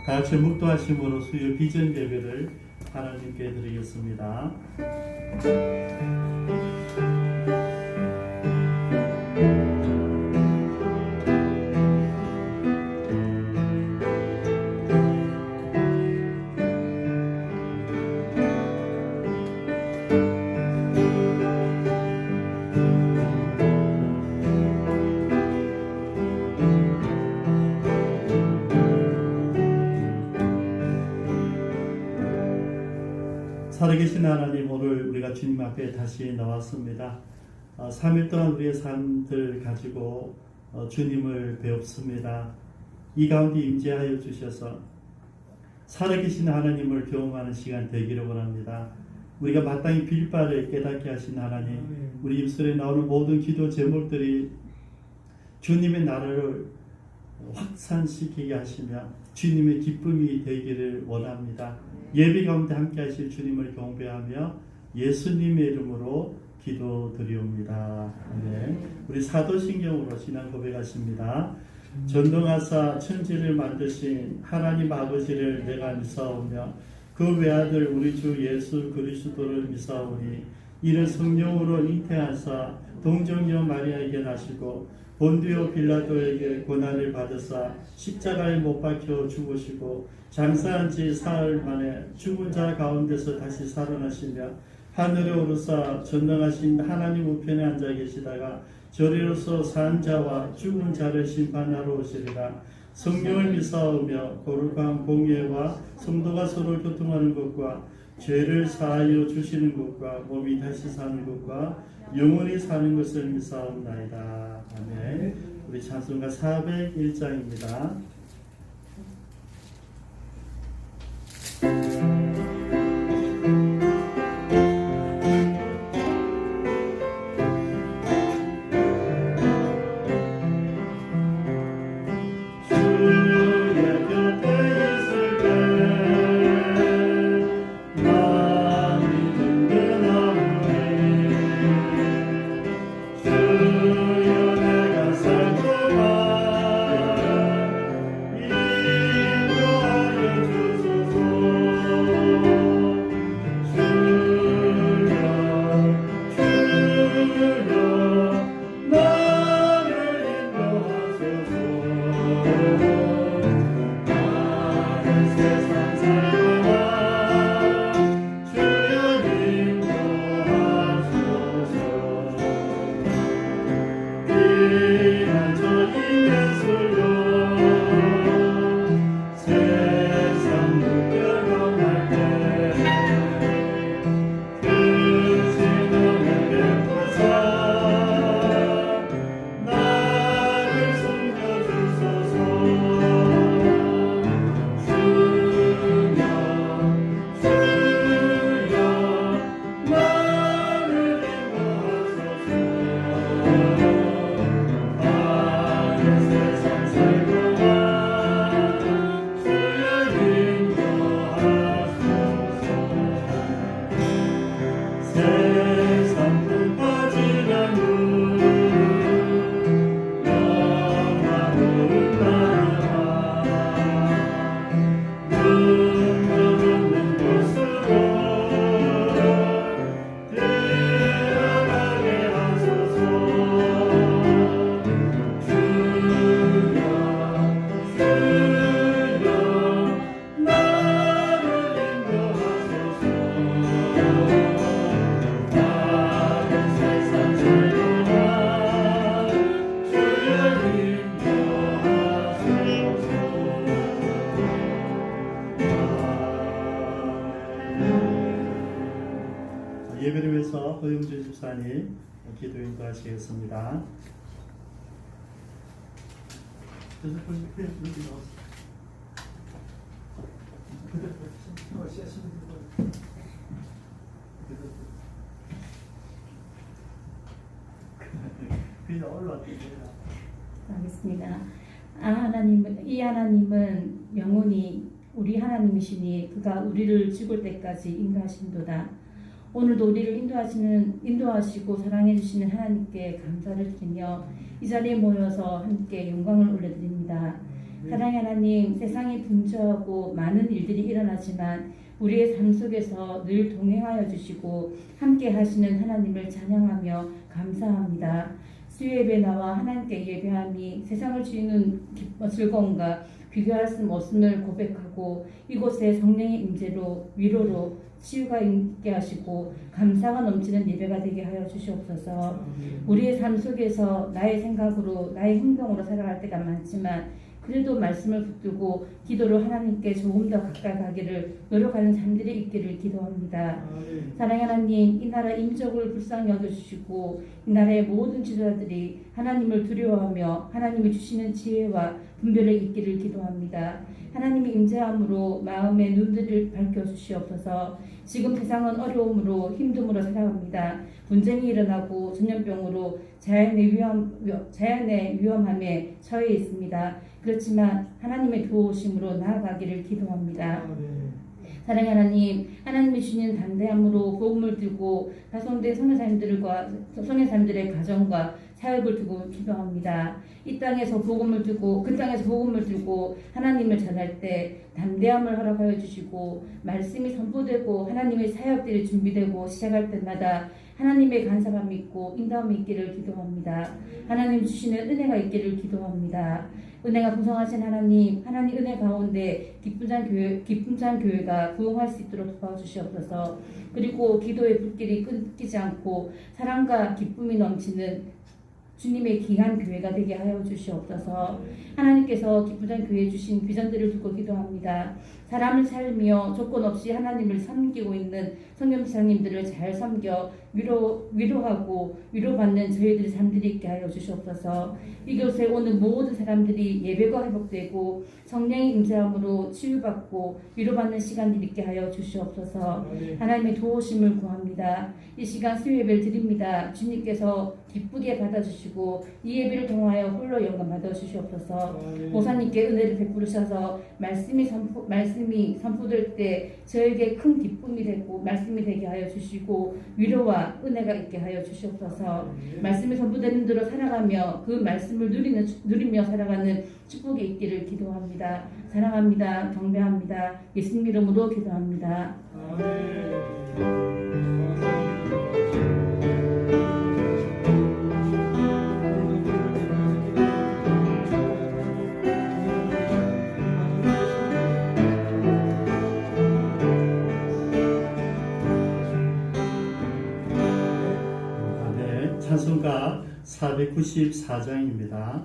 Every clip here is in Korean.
다 같이 묵도하심으로 수요 비전 예배를 하나님께 드리겠습니다. 살아계신 하나님, 오늘 우리가 주님 앞에 다시 나왔습니다. 3일 동안 우리의 삶들 가지고 주님을 배웁습니다. 이 가운데 임재하여 주셔서 살아계신 하나님을 경험하는 시간 되기를 원합니다. 우리가 마땅히 빌 바를 깨닫게 하신 하나님, 우리 입술에 나오는 모든 기도 제목들이 주님의 나라를 확산시키게 하시며 주님의 기쁨이 되기를 원합니다. 예배 가운데 함께 하실 주님을 경배하며 예수님의 이름으로 기도드리옵니다. 네. 우리 사도신경으로 신앙 고백하십니다. 전능하사 천지를 만드신 하나님 아버지를 내가 믿사오며 그 외아들 우리 주 예수 그리스도를 믿사오니 이는 성령으로 잉태하사 동정녀 마리아에게 나시고 본디오 빌라도에게 고난을 받으사 십자가에 못 박혀 죽으시고 장사한 지 사흘 만에 죽은 자 가운데서 다시 살아나시며 하늘에 오르사 전능하신 하나님 우편에 앉아 계시다가 저리로서 산 자와 죽은 자를 심판하러 오시리라. 성령을 믿사오며 거룩한 공예와 성도가 서로 교통하는 것과 죄를 사하여 주시는 것과 몸이 다시 사는 것과 영원히 사는 것을 믿사옵나이다. 아멘. 우리 찬송가 401장입니다. 예배를 위해서 허용주 집사님 기도 인도하시겠습니다. 알겠습니다. 이 하나님은 영원히 우리 하나님이시니 그가 우리를 죽을 때까지 인도하신도다. 오늘도 우리를 인도하시고 사랑해 주시는 하나님께 감사를 드리며 이 자리에 모여서 함께 영광을 올려드립니다. 사랑의 하나님, 세상이 분주하고 많은 일들이 일어나지만 우리의 삶 속에서 늘 동행하여 주시고 함께 하시는 하나님을 찬양하며 감사합니다. 수요예배 나와 하나님께 예배함이 세상을 주는 즐거움과 비교할 수 없음을 고백하고 이곳에 성령의 임재로 위로로 치유가 있게 하시고 감사가 넘치는 예배가 되게 하여 주시옵소서. 우리의 삶 속에서 나의 생각으로 나의 행동으로 살아갈 때가 많지만 그래도 말씀을 붙들고 기도로 하나님께 조금 더 가까이 가기를 노력하는 삶들이 있기를 기도합니다. 사랑의 하나님, 이 나라 인적을 불쌍히 여겨주시고 이 나라의 모든 지도자들이 하나님을 두려워하며 하나님이 주시는 지혜와 분별을 있기를 기도합니다. 하나님의 임재함으로 마음의 눈들을 밝혀주시옵소서. 지금 세상은 어려움으로 힘듦으로 살아갑니다. 분쟁이 일어나고 전염병으로 자연의 위험함에 처해 있습니다. 그렇지만 하나님의 도우심으로 나아가기를 기도합니다. 사랑의 하나님, 하나님이 주시는 담대함으로 복음을 들고 파송된 선교사님들의 가정과 사역을 두고 기도합니다. 이 땅에서 복음을 들고 그 땅에서 복음을 들고 하나님을 전할 때 담대함을 허락하여 주시고 말씀이 선포되고 하나님의 사역들이 준비되고 시작할 때마다 하나님의 간섭함이 있고 인도함이 있기를 기도합니다. 하나님 주시는 은혜가 있기를 기도합니다. 은혜가 구성하신 하나님 은혜 가운데 기쁨 찬 교회가 부흥할 수 있도록 도와주시옵소서. 그리고 기도의 불길이 끊기지 않고 사랑과 기쁨이 넘치는 주님의 귀한 교회가 되게 하여 주시옵소서. 하나님께서 기쁨 찬 교회에 주신 비전들을 두고 기도합니다. 사람을 살며 조건 없이 하나님을 섬기고 있는 성경사님들을 잘 섬겨 위로하고 위로받는 저희들의 삶들이 있게 하여 주시옵소서. 이곳에 오는 모든 사람들이 예배가 회복되고 성령의 임재함으로 치유받고 위로받는 시간들이 있게 하여 주시옵소서. 하나님의 도우심을 구합니다. 이 시간 수요예배를 드립니다. 주님께서 기쁘게 받아주시고 이 예배를 통하여 홀로 영광 받아주시옵소서. 모사님께 은혜를 베푸셔서 말씀이 선포될 때 저에게 큰 기쁨이 되고 말씀이 되게 하여 주시고 위로와 은혜가 있게 하여 주시옵소서. 말씀이 선포되는 대로 살아가며 그 말씀을 누리며 살아가는 축복이 있기를 기도합니다. 사랑합니다. 경배합니다. 예수님 이름으로 기도합니다. 찬송가 494장입니다.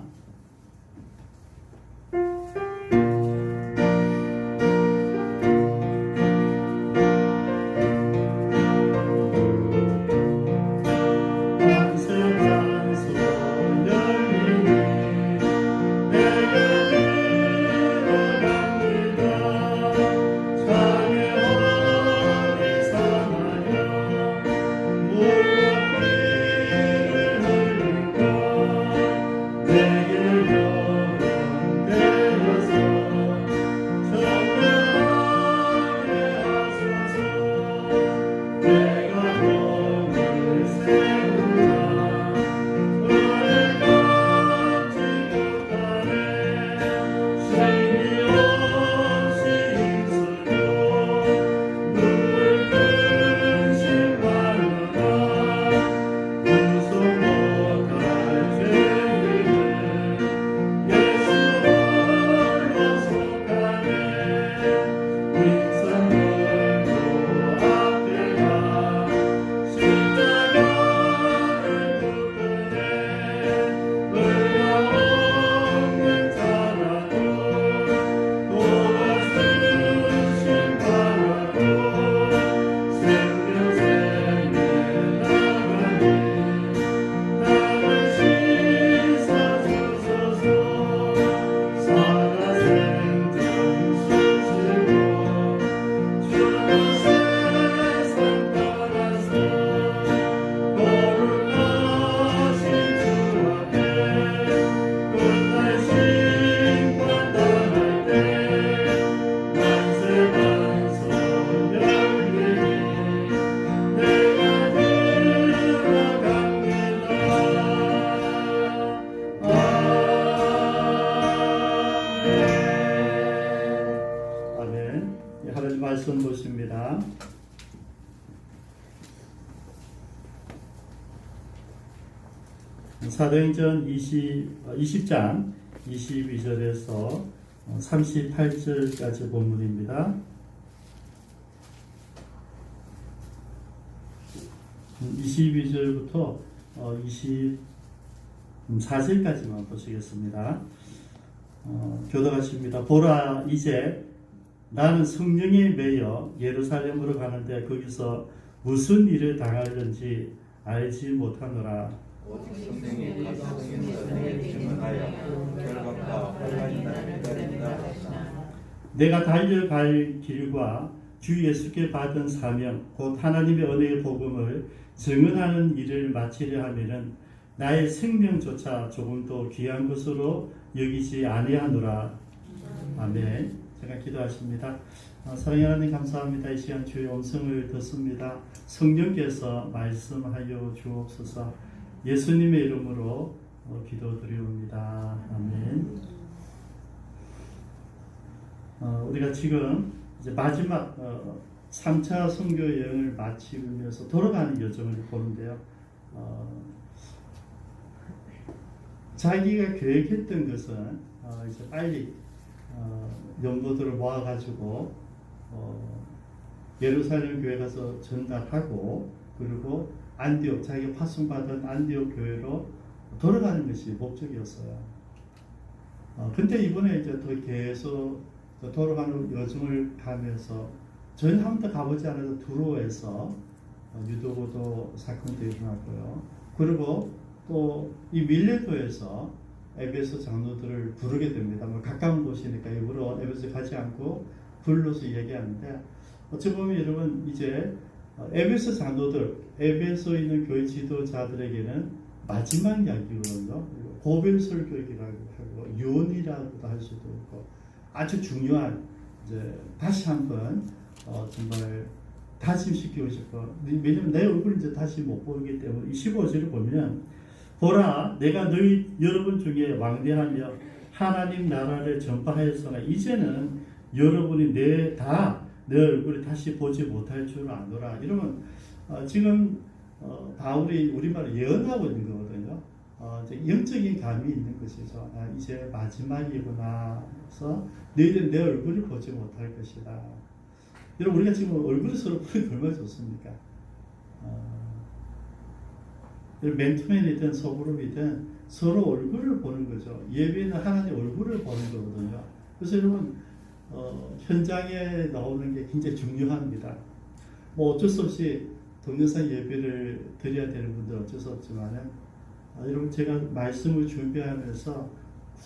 내게 말씀 보십니다. 사도행전 20장 22절에서 38절까지 본문입니다. 22절부터 24절까지만 보시겠습니다. 교독하십니다. 보라, 이제 나는 성령에 매여 예루살렘으로 가는데 거기서 무슨 일을 당하는지 알지 못하노라. 오직 성령이 가성에서 증언하여 결박과 혼란이 나를 기다린다. 내가 달려갈 길과 주 예수께 받은 사명 곧 하나님의 은혜의 복음을 증언하는 일을 마치려 하면은 나의 생명조차 조금도 귀한 것으로 여기지 아니하노라. 아멘. 제가 기도하십니다. 사랑하는 하나님 감사합니다. 이 시간 주의 음성을 듣습니다. 성령께서 말씀하여 주옵소서. 예수님의 이름으로 기도드리옵니다. 아멘. 우리가 지금 이제 마지막 3차 선교 여행을 마치면서 돌아가는 여정을 보는데요. 자기가 계획했던 것은 이제 빨리 연보들을 모아가지고 예루살렘 교회 가서 전달하고 그리고 안디옥, 자기가 파송받은 안디옥 교회로 돌아가는 것이 목적이었어요. 근데 이번에 이제 더 계속 돌아가는 여정을 가면서 저희는 한 번도 가보지 않아서 두로에서 유도고도 사건도 일어났고요. 그리고 또 이 밀레도에서 에베소 장로들을 부르게 됩니다. 뭐 가까운 곳이니까 일부러 에베소 가지 않고 불러서 얘기하는데 어찌 보면 여러분 이제 에베소 장로들, 에베소에 있는 교회 지도자들에게는 마지막 이야기거든요. 고별 교육이라고 하고 유언이라고도 할 수도 있고 아주 중요한 이제 다시 한번 정말 다짐시키고 싶어. 왜냐면 내 얼굴을 이제 다시 못 보기 때문에 이 15절을 보면 보라, 내가 너희 여러분 중에 왕래하며 하나님 나라를 전파하였으나 이제는 여러분이 내 얼굴을 다시 보지 못할 줄 아노라. 이러면 지금 바울이 우리말로 예언하고 있는 거거든요. 이제 영적인 감이 있는 것이죠. 이제 마지막이구나. 그래서 너희들 내 얼굴을 보지 못할 것이다. 여러분 우리가 지금 얼굴을 서로 보기 얼마나 좋습니까? 맨투맨이든 소그룹이든 서로 얼굴을 보는 거죠. 예배는 하나님 얼굴을 보는 거거든요. 그래서 여러분 현장에 나오는 게 굉장히 중요합니다. 뭐 어쩔 수 없이 동영상 예배를 드려야 되는 분들 어쩔 수 없지만은 여러분 제가 말씀을 준비하면서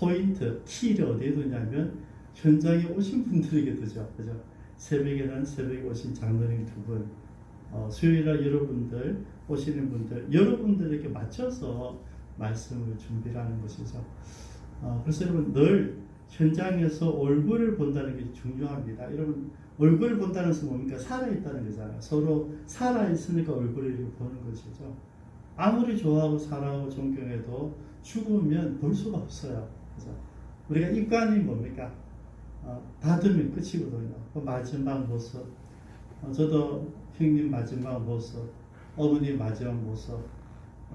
포인트, 키를 어디에 두냐면 현장에 오신 분들에게 두죠. 그죠? 새벽에는 새벽에 오신 장로님 2분, 수요일날 여러분들 오시는 분들, 여러분들에게 맞춰서 말씀을 준비하는 것이죠. 그래서 여러분 늘 현장에서 얼굴을 본다는 게 중요합니다. 여러분 얼굴을 본다는 것은 뭡니까? 살아있다는 거잖아요. 서로 살아있으니까 얼굴을 보는 것이죠. 아무리 좋아하고 사랑하고 존경해도 죽으면 볼 수가 없어요. 그래서 우리가 입관이 뭡니까? 닫으면 끝이거든요. 그 마지막 모습. 저도 형님 마지막 모습, 어머니 마지막 모습.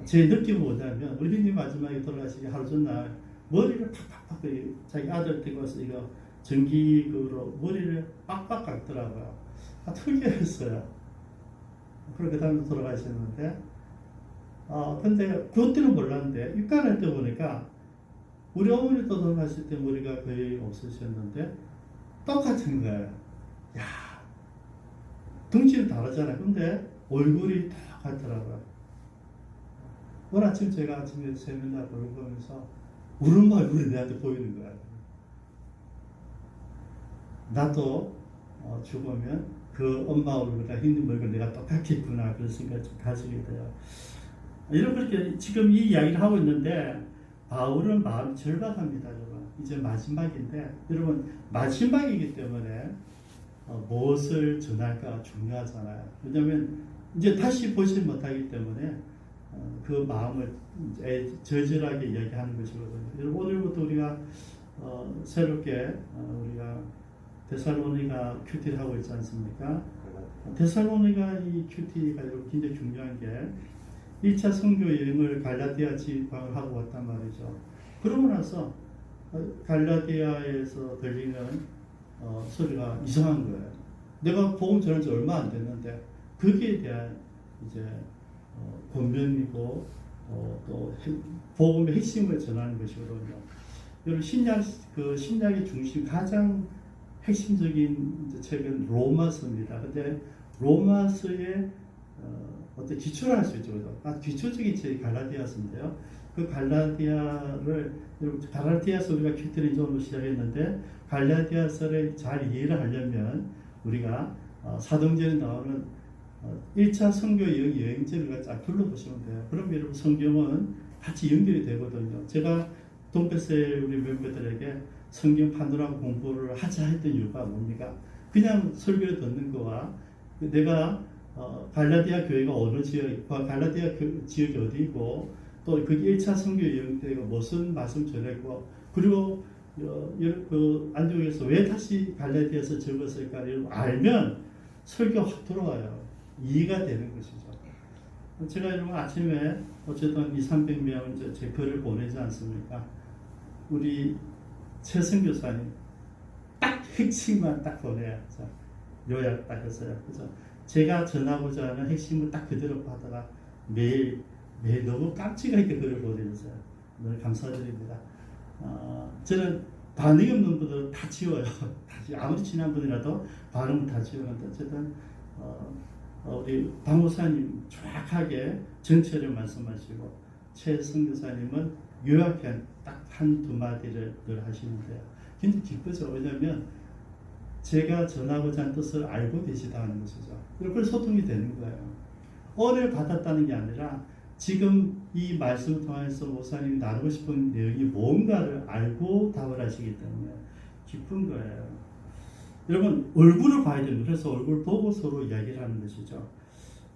제 느낌은 뭐냐면 우리 형님 마지막에 돌아가시기 하루 전날 머리를 팍팍팍 자기 아들 데리고 와서 이거 전기구로 머리를 빡빡 깎더라고요. 특이했어요. 그리고 그 다음에 돌아가셨는데 근데 그때는 몰랐는데 입관할 때 보니까 우리 어머니도 돌아가실 때 머리가 거의 없으셨는데 똑같은 거예요. 야, 덩치는 다르잖아요. 근데 얼굴이 똑같더라고요. 오늘 아침 제가 아침에 세미나 보면서 우리 엄마 얼굴이 내한테 보이는 거예요. 나도 죽으면 그 엄마 얼굴이나 형님 얼굴 내가 똑같겠구나 그런 생각을 좀 가지게 돼요. 여러분 그렇게 지금 이 이야기를 하고 있는데 바울은 마음이 절박합니다. 여러분 이제 마지막인데 여러분 마지막이기 때문에 무엇을 전할까 중요하잖아요. 왜냐하면 이제 다시 보지 못하기 때문에 그 마음을 절절하게 이야기하는 것이거든요. 여러분 오늘부터 우리가 새롭게 우리가 데살로니가 큐티를 하고 있지 않습니까? 데살로니가 이 큐티가 굉장히 중요한 게 1차 선교 여행을 갈라디아 지방을 하고 왔단 말이죠. 그러고 나서 갈라디아에서 들리는 소리가 이상한 거예요. 내가 복음 전한 지 얼마 안 됐는데 거기에 대한 이제 권면이고 또 복음의 핵심을 전하는 것이거든요. 여러분 신약의 중심 가장 핵심적인 책은 로마서입니다. 근데 로마서의 어떤 기초를 할 수 있죠. 기초적인 책이 갈라디아서인데요. 그 갈라디아서 우리가 큐티를 이제 오늘 시작했는데 갈라디아서를 잘 이해를 하려면 우리가 사도행전에 나오는 1차 선교 여행지를 쫙 둘러보시면 돼요. 그럼 여러분 성경은 같이 연결이 되거든요. 제가 돈베스의 우리 멤버들에게 성경 파노라 공부를 하자 했던 이유가 뭡니까? 그냥 설교를 듣는 거와 내가 갈라디아 교회가 어느 지역, 갈라디아 지역이 어디고 또 그게 1차 선교 여행 때가 무슨 말씀 전했고 그리고 안디옥에서 왜 다시 갈라디아에서 적었을까를 알면 설교가 확 들어와요. 이해가 되는 것이죠. 제가 여러분 아침에 어쨌든 200~300명 이제 제 글을 보내지 않습니까? 우리 최승 교사님 딱 핵심만 딱 보내요. 요약 딱 했어요. 그래서 제가 전하고자 하는 핵심을 딱 그대로 받아가 매일 너무 깜찍하게 글을 보내주세요. 늘 감사드립니다. 저는 반응이 없는 분들은 다 지워요. 아무리 친한 분이라도 반응은 다 지우는데 어쨌든 우리 박목사님 정확하게 전체를 말씀하시고 최승 교사님은 요약한 딱 한두 마디를 늘 하시는데요. 굉장히 기쁘죠. 왜냐하면 제가 전하고자 하는 뜻을 알고 계시다는 것이죠. 그리고 소통이 되는 거예요. 은혜를 받았다는 게 아니라 지금 이 말씀을 통해서 목사님이 나누고 싶은 내용이 뭔가를 알고 답을 하시기 때문에 기쁜 거예요. 여러분 얼굴을 봐야 됩니다. 그래서 얼굴 보고 서로 이야기를 하는 것이죠.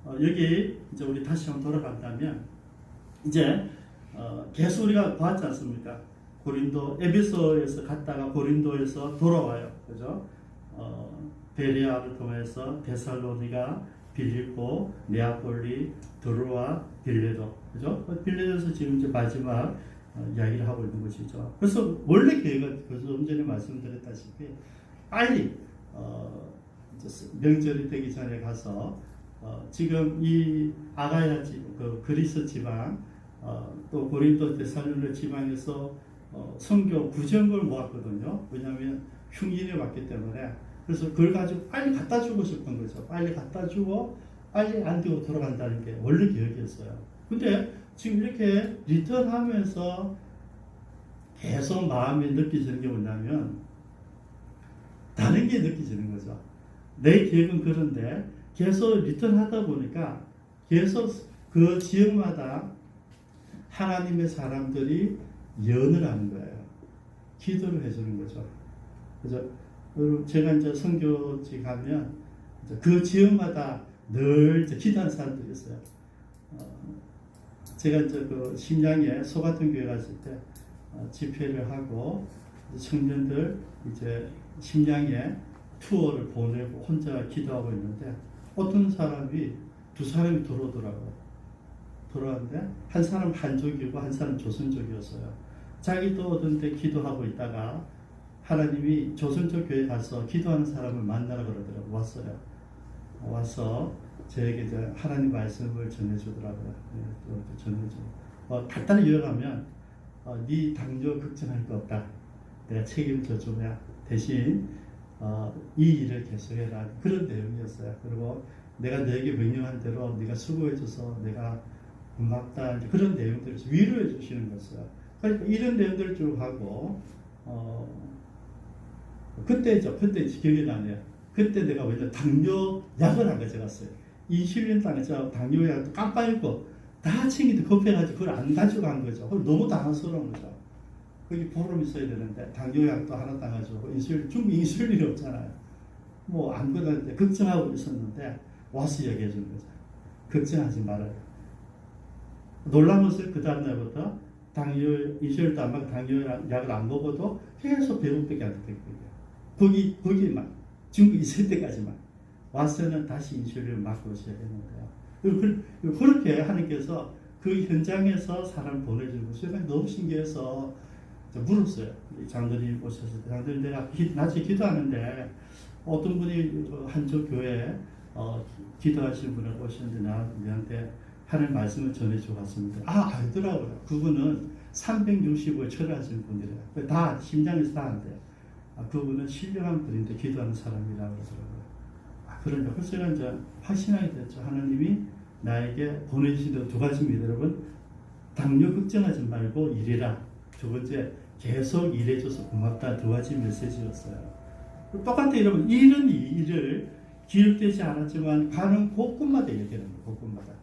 여기 이제 우리 다시 한번 돌아간다면 이제 계속 우리가 봤지 않습니까? 고린도 에베소에서 갔다가 고린도에서 돌아와요. 그죠? 베레아를 통해서 데살로니가, 빌립보, 네아폴리, 드로아, 빌레도. 그죠? 빌레도에서 지금 이제 마지막 이야기를 하고 있는 것이죠. 그래서 원래 계획은 좀 전에 말씀드렸다시피 빨리 명절이 되기 전에 가서 지금 이 아가야 그 그리스 지방 또 고린도 데살로니가 지방에서 선교 9정을 모았거든요. 왜냐하면 흉인이 왔기 때문에. 그래서 그걸 가지고 빨리 갖다 주고 싶은 거죠. 빨리 갖다 주고 빨리 안디옥 돌아간다는 게 원래 계획이었어요. 근데 지금 이렇게 리턴하면서 계속 마음에 느껴지는 게 뭐냐면 다른 게 느껴지는 거죠. 내 계획은 그런데 계속 리턴하다 보니까 계속 그 지역마다 하나님의 사람들이 연을 하는 거예요. 기도를 해주는 거죠. 그죠? 제가 이제 선교지 가면 그 지역마다 늘 이제 기도하는 사람들이 있어요. 제가 이제 그 심양에 소같은 교회 갔을 때 집회를 하고 청년들 이제 심양에 투어를 보내고 혼자 기도하고 있는데 어떤 사람이 두 사람이 들어오더라고요. 들어왔는데 한 사람 한족이고 한 사람 조선족이었어요. 자기도 어떤데 기도하고 있다가 하나님이 조선족 교회 가서 기도하는 사람을 만나라 그러더라고요. 왔어요. 와서 저에게 이제 하나님 말씀을 전해주더라고요. 네, 전해주고 간단히 요약하면 네 당뇨 걱정할 거 없다. 내가 책임져 주면 대신 이 일을 계속해라. 그런 내용이었어요. 그리고 내가 너에게 명령한 대로 네가 수고해줘서 내가 고맙다. 그런 내용들을 위로해 주시는 거였어요. 그러니까 이런 내용들을 쭉 하고 그때죠. 그때 기억이 나네요. 그때 내가 왜냐 당뇨 약을 안 가져갔어요. 인슐린 당해서 당뇨 약도 깜빡이고 다 챙기도 급해가지고 그걸 안 가져간 거죠. 너무 당황스러운 거죠. 거기 보름 있어야 되는데 당뇨 약도 하나 따가지고 중국 인슐린이 없잖아요. 뭐 안 그러는데 걱정하고 있었는데 와서 얘기해 준 거죠. 걱정하지 말아요. 놀란 것을 그 다음날부터 당뇨 인슐린도 안 받고 당뇨 약을 안 먹어도 계속 배고프게 안 됐거든요. 거기만 중국 있을 때까지만 와서는 다시 인슐린을 맞고 오셔야 되는 거예요. 그렇게 하나님께서 그 현장에서 사람 보내주고 제가 너무 신기해서 물었어요. 장로님 오셔서 장로님 내가 낮에 기도하는데 어떤 분이 한쪽 교회에 기도하시는 분이 오셨는데 나한테 하는 말씀을 전해주고 왔습니다. 알더라고요. 그분은 365에 철회하시는 분들이에요. 다 심장에서 다 한대요. 그분은 신령한 분인데 기도하는 사람이라고 그러더라고요. 그러니까 그래서 제가 이제 확신하게 됐죠. 하나님이 나에게 보내주신 두 가지입니다. 여러분, 당뇨 걱정하지 말고 일해라. 두 번째, 계속 일해줘서 고맙다. 두 가지 메시지였어요. 똑같아 여러분. 일은 이 일을 기록되지 않았지만 가는 곳곳마다 얘기하는 거예요. 곳곳마다.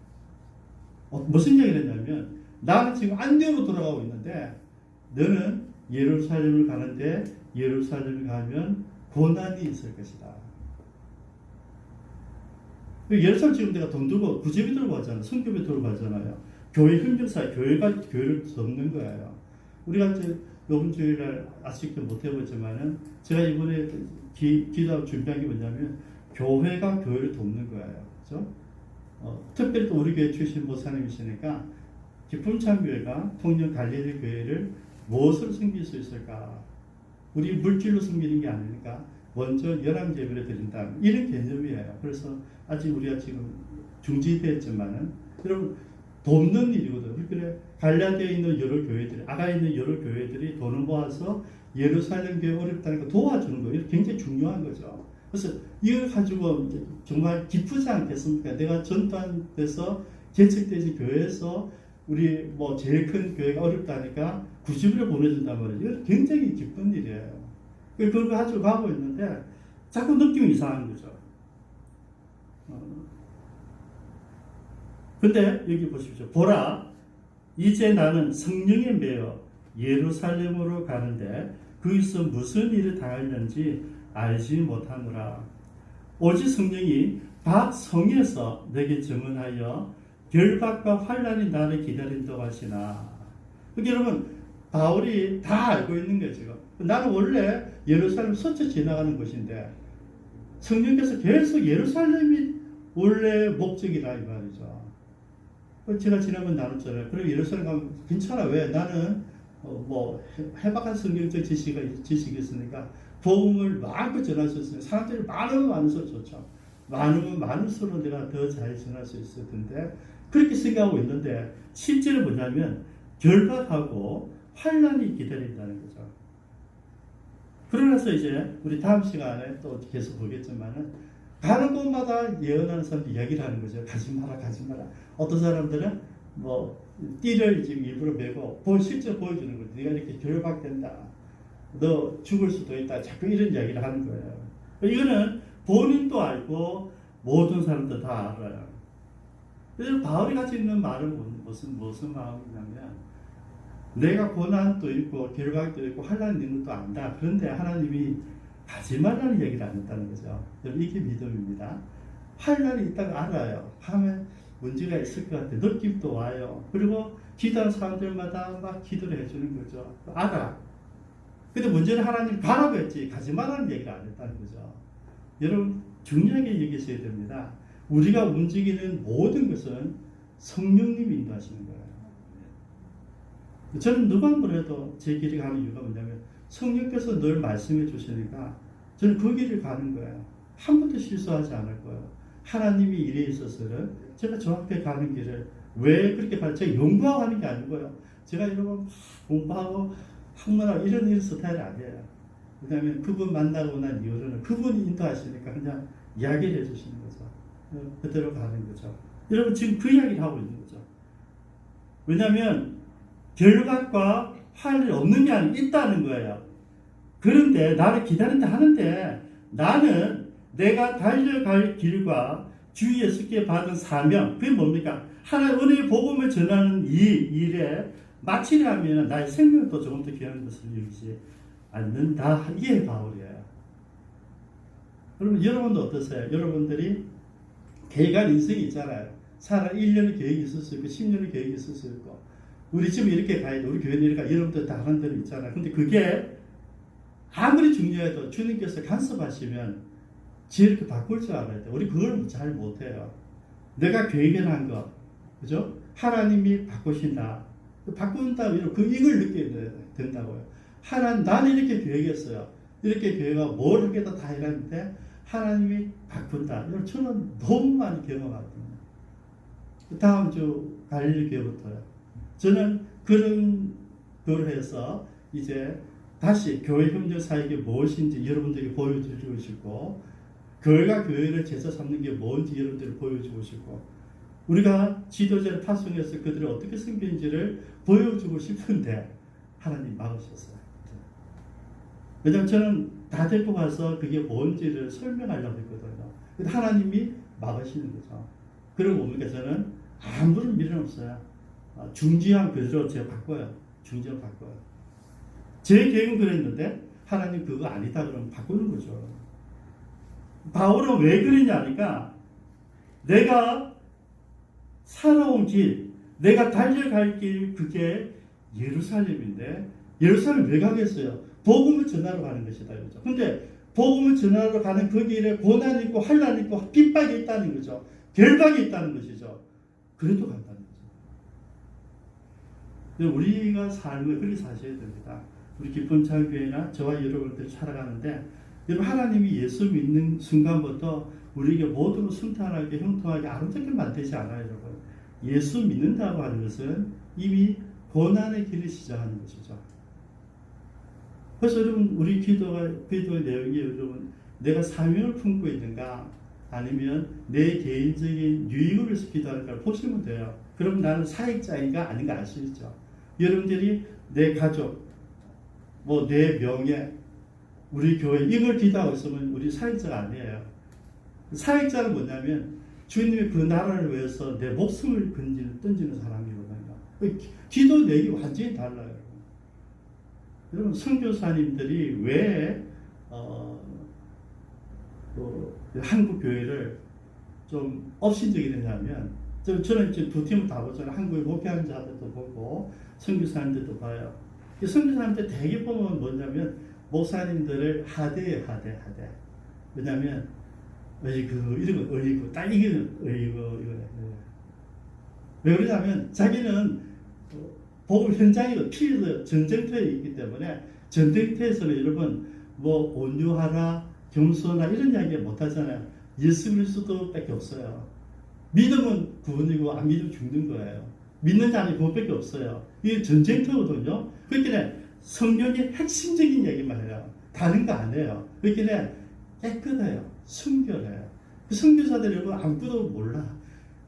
무슨 얘기를 했냐면 나는 지금 안디오로 돌아가고 있는데 너는 예루살렘을 가는데 예루살렘을 가면 고난이 있을 것이다. 예루살렘 지금 내가 돈 들고 구제비 들고 가잖아요. 성교비 들고 가잖아요. 교회 흥정사에 교회가 교회를 돕는 거예요. 우리가 이제 이번 주일날 아직도 못 해보지만은 제가 이번에 기도하고 준비한 게 뭐냐면 교회가 교회를 돕는 거예요. 그렇죠? 특별히 또 우리 교회 출신 목사님이시니까 기쁨참교회가 통영 갈릴리 교회를 무엇으로 섬길 수 있을까? 우리 물질로 섬기는 게 아니니까 먼저 열왕제비를 드린다. 이런 개념이에요. 그래서 아직 우리가 지금 중지되었지만은 여러분 돕는 일이거든요. 그래 갈라디아에 있는 여러 교회들이 아가에 있는 여러 교회들이 돈을 모아서 예루살렘 교회 어렵다니까 도와주는 거예요. 굉장히 중요한 거죠. 그래서 이걸 가지고 정말 기쁘지 않겠습니까? 내가 전도돼서 개척되지 교회에서 우리 뭐 제일 큰 교회가 어렵다니까 90일을 보내준단 말이에요. 이건 굉장히 기쁜 일이에요. 그걸 가지고 가고 있는데 자꾸 느낌이 이상한 거죠. 근데 여기 보십시오. 보라, 이제 나는 성령에 매여 예루살렘으로 가는데 거기서 무슨 일을 당하는지 알지 못하노라. 오직 성령이 각 성에서 내게 증언하여 결박과 환란이 나를 기다린다고 하시나. 그러니까 여러분 바울이 다 알고 있는 거예요. 지금 나는 원래 예루살렘 스쳐 지나가는 곳인데 성령께서 계속 예루살렘이 원래 목적이라 이 말이죠. 제가 지난번 나눴잖아요. 그럼 예루살렘 가면 괜찮아. 왜? 나는 뭐 해박한 성경적 지식이 있으니까 복음을 마음껏 전할 수 있으니까 사람들이 많으면 많을수록 좋죠. 많으면 많을수록 내가 더 잘 전할 수 있을 텐데 그렇게 생각하고 있는데 실제로 뭐냐면 결박하고 환란이 기다린다는 거죠. 그러면서 이제 우리 다음 시간에 또 계속 보겠지만은 가는 곳마다 예언하는 사람들 이야기를 하는 거죠. 가지 마라, 가지 마라. 어떤 사람들은 뭐 띠를 지금 일부러 메고 실제 보여주는 거죠. 네가 이렇게 결박된다. 너 죽을 수도 있다. 자꾸 이런 이야기를 하는 거예요. 이거는 본인도 알고 모든 사람들 다 알아요. 그래서 바울이 가지고 있는 말은 무슨 마음이냐면 내가 고난도 있고 결박도 있고 환란이 있는 것도 안다. 그런데 하나님이 가지 말라는 얘기를 안 했다는 거죠. 이게 믿음입니다. 환란이 있다고 알아요. 하면 문제가 있을 것 같아. 느낌도 와요. 그리고 기도하는 사람들마다 막 기도를 해주는 거죠. 알아. 근데 문제는 하나님 가라고 했지 가지 말라는 얘기를 안 했다는 거죠. 여러분 중요하게 여기셔야 됩니다. 우리가 움직이는 모든 것은 성령님이 인도하시는 거예요. 저는 누가 뭐래도 제 길을 가는 이유가 뭐냐면 성령께서 늘 말씀해 주시니까 저는 그 길을 가는 거예요. 한 번도 실수하지 않을 거예요. 하나님이 일에 있어서는 제가 저 앞에 가는 길을 왜 그렇게 가요? 제가 연구하고 하는 게 아니고요. 제가 이러고 공부하고 학문하고 이런 스타일이 아니에요. 왜냐하면 그분 만나고 난 이후로는 그분이 인도하시니까 그냥 이야기를 해주시는 거죠. 그대로 가는 거죠. 여러분 지금 그 이야기를 하고 있는 거죠. 왜냐하면 결박과 환란이 없는 게 아니라 있다는 거예요. 그런데 나를 기다린다 하는데 나는 내가 달려갈 길과 주 예수께 받은 사명 그게 뭡니까? 하나의 은혜의 복음을 전하는 이 일에 마치려면 나의 생명도 조금 더 귀한 것을 여기지 않는다. 이게 바울이에요. 그러면 여러분도 어떠세요? 여러분들이 계획한 인생이 있잖아요. 살아 1년의 계획이 있을 수 있고 10년의 계획이 있을 수 있고 우리 집은 이렇게 가야 돼. 우리 교회는 이렇게 여러분들 다 하는 대로 있잖아요. 근데 그게 아무리 중요해도 주님께서 간섭하시면 지혜롭게 바꿀 줄 알아야 돼. 우리 그걸 잘 못해요. 내가 계획한 거, 그죠? 하나님이 바꾸신다. 바꾼다, 이걸 느껴야 된다고요. 나는 이렇게 계획했어요. 이렇게 계획하고 뭘 하겠다 다 해놨는데 하나님이 바꾼다. 이걸 저는 너무 많이 경험하거든요. 다음 주 갈릴 교회부터요. 저는 그런 걸 해서 이제 다시 교회 협력사역이 무엇인지 여러분들에게 보여주고 싶고, 교회가 교회를 제자 삼는 게 뭔지 여러분들에게 보여주고 싶고, 우리가 지도자를 파송해서 그들을 어떻게 섬기는지를 보여주고 싶은데 하나님 막으셨어요. 왜냐하면 저는 다 데리고 가서 그게 뭔지를 설명하려고 했거든요. 근데 하나님이 막으시는 거죠. 그러고 뭡니까? 저는 아무런 미련 없어요. 중지한 그대로 제가 바꿔요. 중지한 바꿔요. 제 계획은 그랬는데 하나님 그거 아니다 그러면 바꾸는 거죠. 바울은 왜 그러냐니까 내가 살아온 길, 내가 달려갈 길, 그게 예루살렘인데 예루살렘 왜 가겠어요? 복음을 전하러 가는 것이다. 그죠? 근데 복음을 전하러 가는 그 길에 고난이 있고 환난이 있고 핍박이 있다는 거죠. 결박이 있다는 것이죠. 그래도 간다는 거죠. 우리가 삶을 그렇게 사셔야 됩니다. 우리 기쁜 창교회나 저와 여러분들 살아가는데, 여러분 하나님이 예수 믿는 순간부터 우리에게 모든 순탄하게 형통하게 아름답게 만들지 않아요, 여러분. 예수 믿는다고 하는 것은 이미 고난의 길을 시작하는 것이죠. 그래서 여러분 우리 기도의 내용이 여러분 내가 사명을 품고 있는가 아니면 내 개인적인 유익을 위해서 기도하는가 보시면 돼요. 그럼 나는 사역자인가 아닌가 알 수 있죠. 여러분들이 내 가족, 내 명예, 우리 교회 이걸 기도하고 있으면 우리 사역자가 아니에요. 사역자는 뭐냐면 주님의 그 나라를 위해서 내 목숨을 던지는 사람이거든요. 기도 내용이 완전히 달라요. 여러분 선교사님들이 왜 한국 교회를 좀 업신적이 되냐면, 저는 이제 두 팀을 다 보잖아요. 한국의 목회하는 자들도 보고 선교사님들도 봐요. 이 선교사님들 대개 보면 뭐냐면 목사님들을 하대. 왜냐면 이런 거 어이구 딱 이거는 어이구 왜 그러냐면 자기는 복음 현장이고 피해서 전쟁터에 있기 때문에 전쟁터에서는 여러분 온유하라 겸손하라 이런 이야기 못 하잖아요. 예수 그리스도 밖에 없어요. 믿으면 구원이고 안 믿으면 죽는 거예요. 믿는 자는 그것밖에 없어요. 이게 전쟁터거든요. 그렇기 성경의 핵심적인 얘기만 해요. 다른 거 안 해요. 그렇기 깨끗해요. 순결해요. 그 선교사들이 여러분 아무것도 몰라.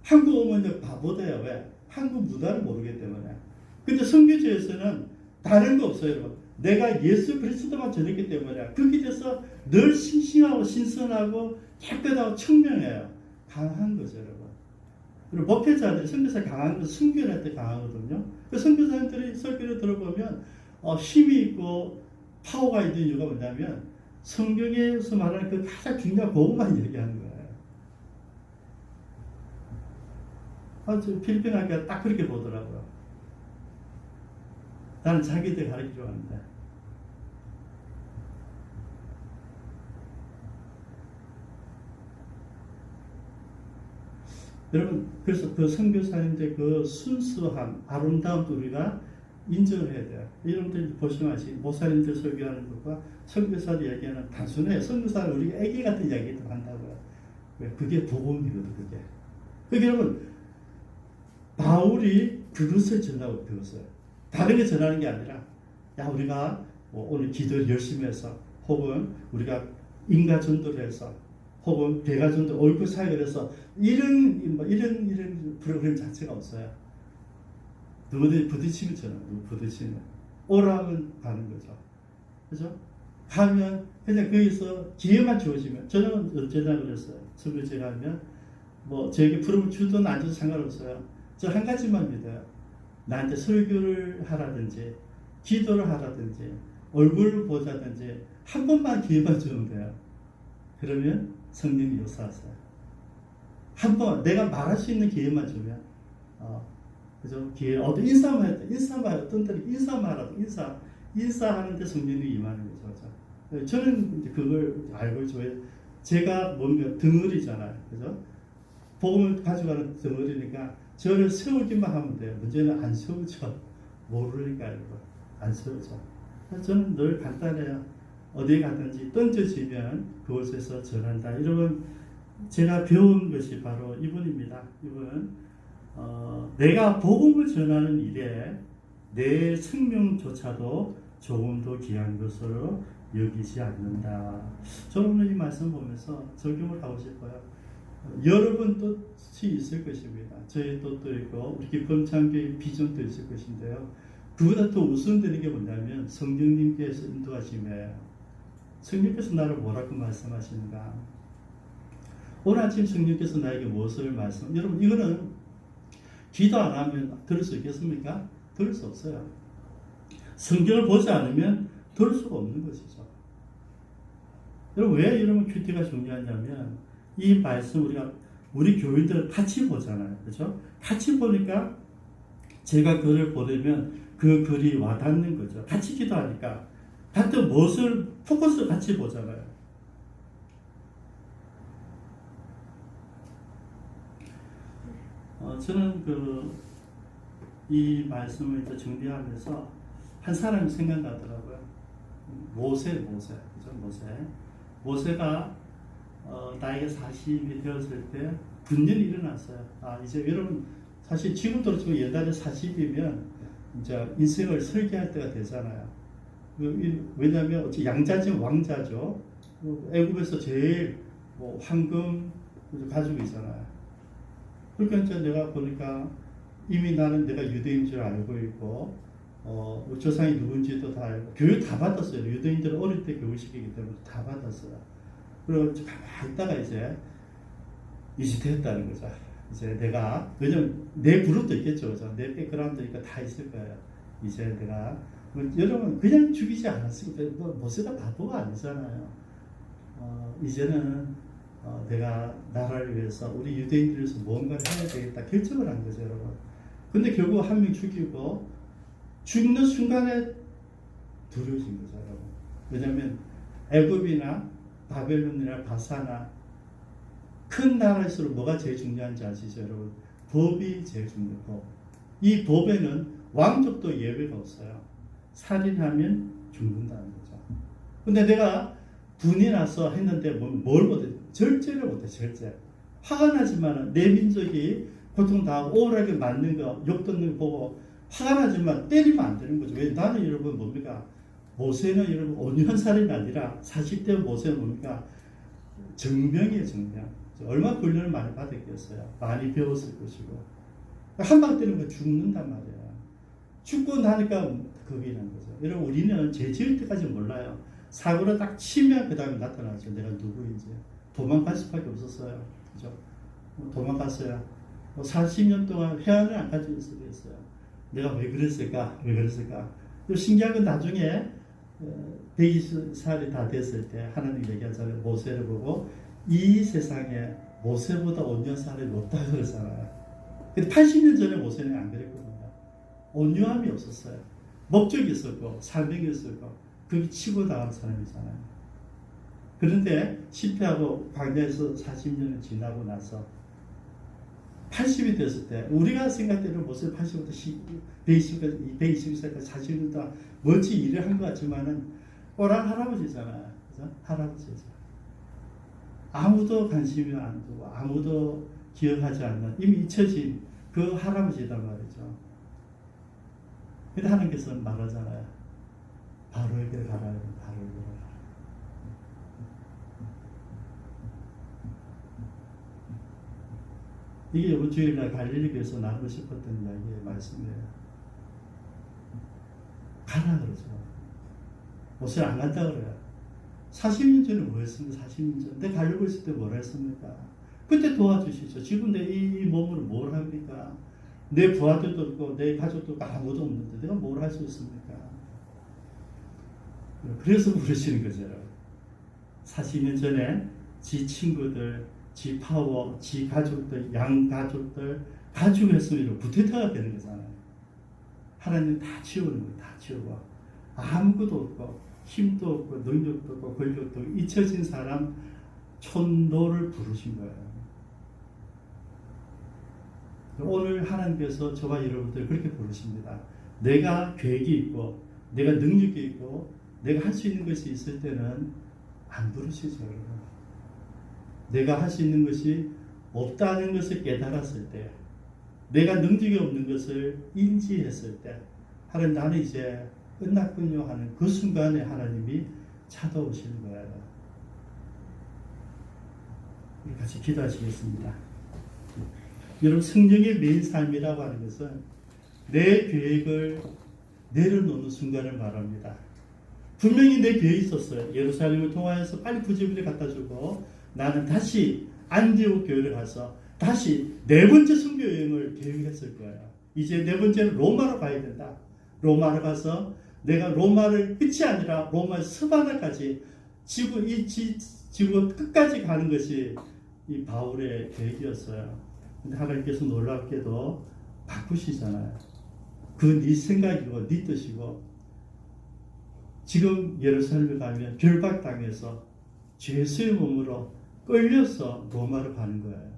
한국 오면 바보돼요. 왜? 한국 문화를 모르기 때문에. 근데 선교지에서는 다른 거 없어요, 여러분. 내가 예수 그리스도만 전했기 때문에 그 길에서 늘 싱싱하고 신선하고 깨끗하고 청명해요. 강한 거죠, 여러분. 그리고 목회자들이 선교사 강한 건 순교할 때 강하거든요. 그 선교사님들이 설교를 들어보면 힘이 있고 파워가 있는 이유가 뭐냐면 성경에서 말하는 그 가장 중요한 복음만 얘기하는 거예요. 저 필리핀 가니까 딱 그렇게 보더라고요. 나는 자기들 가르치려고 하는데. 여러분, 그래서 그 선교사님들 그 순수함, 아름다움도 우리가 인정을 해야 돼요. 여러분들 보시면 목사님들 설교하는 것과 선교사들 얘기하는 단순해요. 선교사는 우리가 애기 같은 이야기도 한다고요. 왜? 그게 복음이거든, 그게. 그게 여러분, 바울이 그것을 전하고 배웠어요. 다른 게 전하는 게 아니라, 우리가 오늘 기도를 열심히 해서, 혹은 우리가 인가 전도를 해서, 혹은 대가 전도, 얼굴 사역을 해서, 이런 프로그램 자체가 없어요. 누구든지 부딪히면 전화, 부딪히면. 오라면 가는 거죠. 그죠? 가면, 그냥 거기서 기회만 주어지면, 저는 언제나 그랬어요. 설교제 가면, 저에게 프로그램 주든 안 줘도 상관없어요. 저 한 가지만 믿어요. 나한테 설교를 하라든지, 기도를 하라든지, 얼굴을 보자든지, 한 번만 기회만 주면 돼요. 그러면 성령이 역사하세요. 한 번, 내가 말할 수 있는 기회만 주면, 그죠? 기회, 인사만 했다. 인사만 어떤 때는 인사만 하라도 인사하는데 성령이 임하는 거죠. 그죠? 저는 이제 그걸 알고 있죠. 제가 뭔가 덩어리잖아요. 그죠? 복음을 가져가는 덩어리니까 저를 세우기만 하면 돼요. 문제는 안 세우죠. 모르니까 이거 안 세우죠. 저는 늘 간단해요. 어디에 가든지 던져지면 그곳에서 전한다. 여러분 제가 배운 것이 바로 이분입니다. 이분 내가 복음을 전하는 일에 내 생명조차도 조금도 귀한 것으로 여기지 않는다. 저는 오늘 이 말씀 보면서 적용을 하고 싶어요. 여러분 뜻이 있을 것입니다. 저의 뜻도 있고 우리 기쁨창교의 비전도 있을 것인데요. 그보다 더 우선되는 게 뭐냐면 성령님께서 인도하심에 성령께서 나를 뭐라고 말씀하시는가. 오늘 아침 성령께서 나에게 무엇을 말씀. 여러분 이거는 기도 안 하면 들을 수 있겠습니까? 들을 수 없어요. 성경을 보지 않으면 들을 수가 없는 것이죠. 여러분 왜 여러분 큐티가 중요하냐면 이 말씀 우리 교인들 같이 보잖아요. 그렇죠? 같이 보니까 제가 글을 보내면 그 글이 와닿는 거죠. 같이 기도하니까 같은 무엇을 포커스 같이 보잖아요. 저는 이 말씀을 이제 정리하면서 한 사람이 생각나더라고요. 그죠? 모세가 나이가 40이 되었을 때 분연이 일어났어요. 이제 여러분 사실 지금도 지금 옛날에 40이면 이제 인생을 설계할 때가 되잖아요. 왜냐하면 양자진 왕자죠. 애굽에서 제일 황금 가지고 있잖아요. 그러니까 이제 내가 보니까 이미 나는 내가 유대인 줄 알고 있고 조상이 누군지도 다 알고 교육 다 받았어요. 유대인들은 어릴 때 교육시키기 때문에 다 받았어요. 그리고 가만히 있다가 이제 됐다는 거죠. 이제 내가 왜냐면 내 그룹도 있겠죠. 그죠? 내 백그라운드니까 다 있을 거예요. 이제 내가 여러분 그냥 죽이지 않았으니까 모세가 바보가 아니잖아요. 이제는 내가 나라를 위해서 우리 유대인들을 위해서 뭔가를 해야 되겠다 결정을 한 거죠, 여러분. 근데 결국 한 명 죽이고 죽는 순간에 두려워진 거죠, 여러분. 왜냐하면 애굽이나 바벨론이나 바사나 큰 나라일수록 뭐가 제일 중요한지 아시죠, 여러분? 법이 제일 중요하고 이 법에는 왕족도 예외가 없어요. 살인하면 죽는다는 거죠. 근데 내가 분이 나서 했는데 뭘 못해? 절제를 못해, 절제. 화가 나지만 내 민족이 고통당하고 억울하게 맞는 거, 욕 듣는 거 보고 화가 나지만 때리면 안 되는 거죠. 왜? 나는 여러분 뭡니까? 모세는 여러분 온유한 살인이 아니라 40대 모세는 뭡니까? 정병이에요, 정병. 얼마나 훈련을 많이 받았겠어요. 많이 배웠을 것이고. 한 방 때리는 거 죽는단 말이에요. 죽고 나니까 겁이 난 거죠. 여러분 우리는 죄 지을 때까지 몰라요. 사고를 딱 치면 그 다음에 나타나죠. 내가 누구인지. 도망갈 수밖에 없었어요. 그죠? 도망갔어요. 40년 동안 회한을 안 가지고 있었어요. 내가 왜 그랬을까? 신기한 건 나중에 120살이 다 됐을 때 하나님 얘기하잖아요. 모세를 보고 이 세상에 모세보다 온유한 사람이 없다 그러잖아요. 근데 80년 전에 모세는 안 그랬거든요. 온유함이 없었어요. 목적이 있었고 사명이 있었고 그게 치고 나간 사람이잖아요. 그런데 실패하고 광야에서 40년을 지나고 나서 80이 됐을 때 우리가 생각대로 모세 80부터 120살까지 40년 동안 멋진 일을 한 것 같지만은 꼬란 할아버지잖아요. 그죠? 할아버지죠. 아무도 관심이 안 두고 아무도 기억하지 않는 이미 잊혀진 그 할아버지단 말이죠. 근데 하나님께서는 말하잖아요. 바로에게 가라. 바로에게 가라. 이게 이번 주일날 갈릴리교에서 나누고 싶었던 이야기의 말씀이에요. 가라 그러죠. 모세를 안 간다 그래요. 40년 전에 뭐 했습니까? 40년 전. 내 가려고 있을 때 뭘 했습니까? 그때 도와주시죠. 지금 내 이 몸으로 뭘 합니까? 내 부하들도 없고 내 가족도 없고 아무도 없는데 내가 뭘 할 수 있습니까? 그래서 부르시는 거죠. 40년 전에 지 친구들, 지 파워, 지 가족들, 양 가족들 가지고 했으면 구태타가 되는 거잖아요. 하나님 다 치우는 거예요. 다 치우고 아무것도 없고 힘도 없고 능력도 없고 권력도 없고 잊혀진 사람 촌도를 부르신 거예요. 오늘 하나님께서 저와 여러분들 그렇게 부르십니다. 내가 계획이 있고 내가 능력이 있고 내가 할 수 있는 것이 있을 때는 안 부르시죠. 내가 할 수 있는 것이 없다는 것을 깨달았을 때, 내가 능력이 없는 것을 인지했을 때, 하나님 나는 이제 끝났군요 하는 그 순간에 하나님이 찾아오시는 거예요. 우리 같이 기도하시겠습니다. 여러분, 성령의 메인 삶이라고 하는 것은 내 계획을 내려놓는 순간을 말합니다. 분명히 내 계획이 있었어요. 예루살렘을 통하여서 빨리 부지런히 갖다 주고 나는 다시 안디옥 교회를 가서 다시 네 번째 선교 여행을 계획했을 거예요. 이제 네 번째는 로마로 가야 된다. 로마로 가서 내가 로마를 끝이 아니라 로마 스바나까지 지구 끝까지 가는 것이 이 바울의 계획이었어요. 근데 하나님께서 놀랍게도 바꾸시잖아요. 그 네 생각이고 네 뜻이고 지금 예루살렘에 가면 결박당해서 죄수의 몸으로 끌려서 로마로 가는 거예요.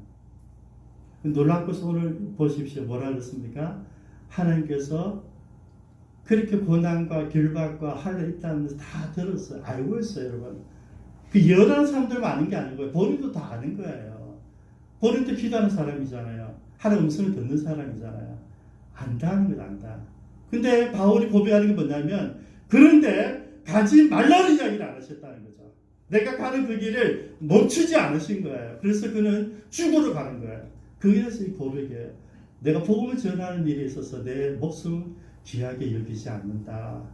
놀랍고서 오늘 보십시오. 뭐라 그랬습니까? 하나님께서 그렇게 고난과 결박과 할례 있다는 것을 다 들었어요. 알고 있어요, 여러분. 그 연한 사람들만 아는 게 아니고요. 본인도 다 아는 거예요. 본인도 기도하는 사람이잖아요. 하나님 음성을 듣는 사람이잖아요. 안다는 것 안다. 근데 바울이 고백하는 게 뭐냐면 그런데 가지 말라는 이야기를 안 하셨다는 거죠. 내가 가는 그 길을 멈추지 않으신 거예요. 그래서 그는 죽으러 가는 거예요. 그래서 이 고백이에요. 내가 복음을 전하는 일에 있어서 내 목숨 귀하게 여기지 않는다.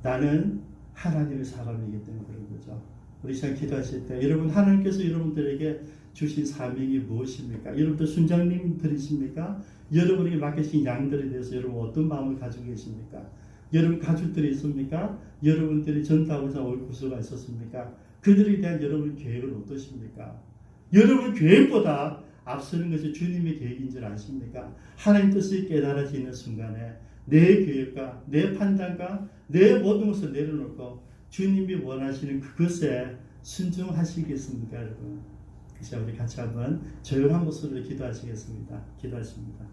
나는 하나님의 사람이기 때문에 그런 거죠. 우리 시간 기도하실 때 여러분 하나님께서 여러분들에게 주신 사명이 무엇입니까? 여러분들 순장님들이십니까? 여러분에게 맡기신 양들에 대해서 여러분 어떤 마음을 가지고 계십니까? 여러분 가족들이 있습니까? 여러분들이 전도하고자 올 구수가 있었습니까? 그들에 대한 여러분의 계획은 어떠십니까? 여러분 계획보다 앞서는 것이 주님의 계획인 줄 아십니까? 하나님 뜻이 깨달아지는 순간에 내 계획과 내 판단과 내 모든 것을 내려놓고 주님이 원하시는 그것에 순종하시겠습니까, 여러분? 그래서 우리 같이 한번 조용한 모습으로 기도하시겠습니다. 기도하십니다.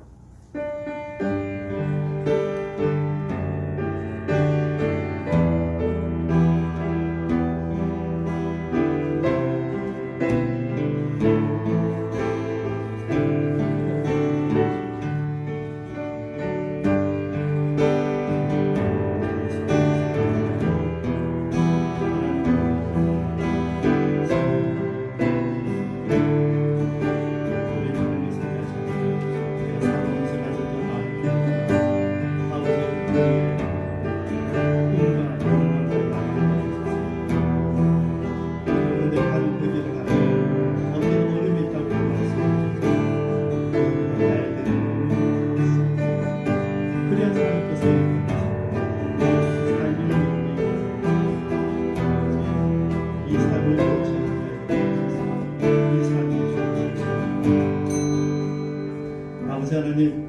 하나님,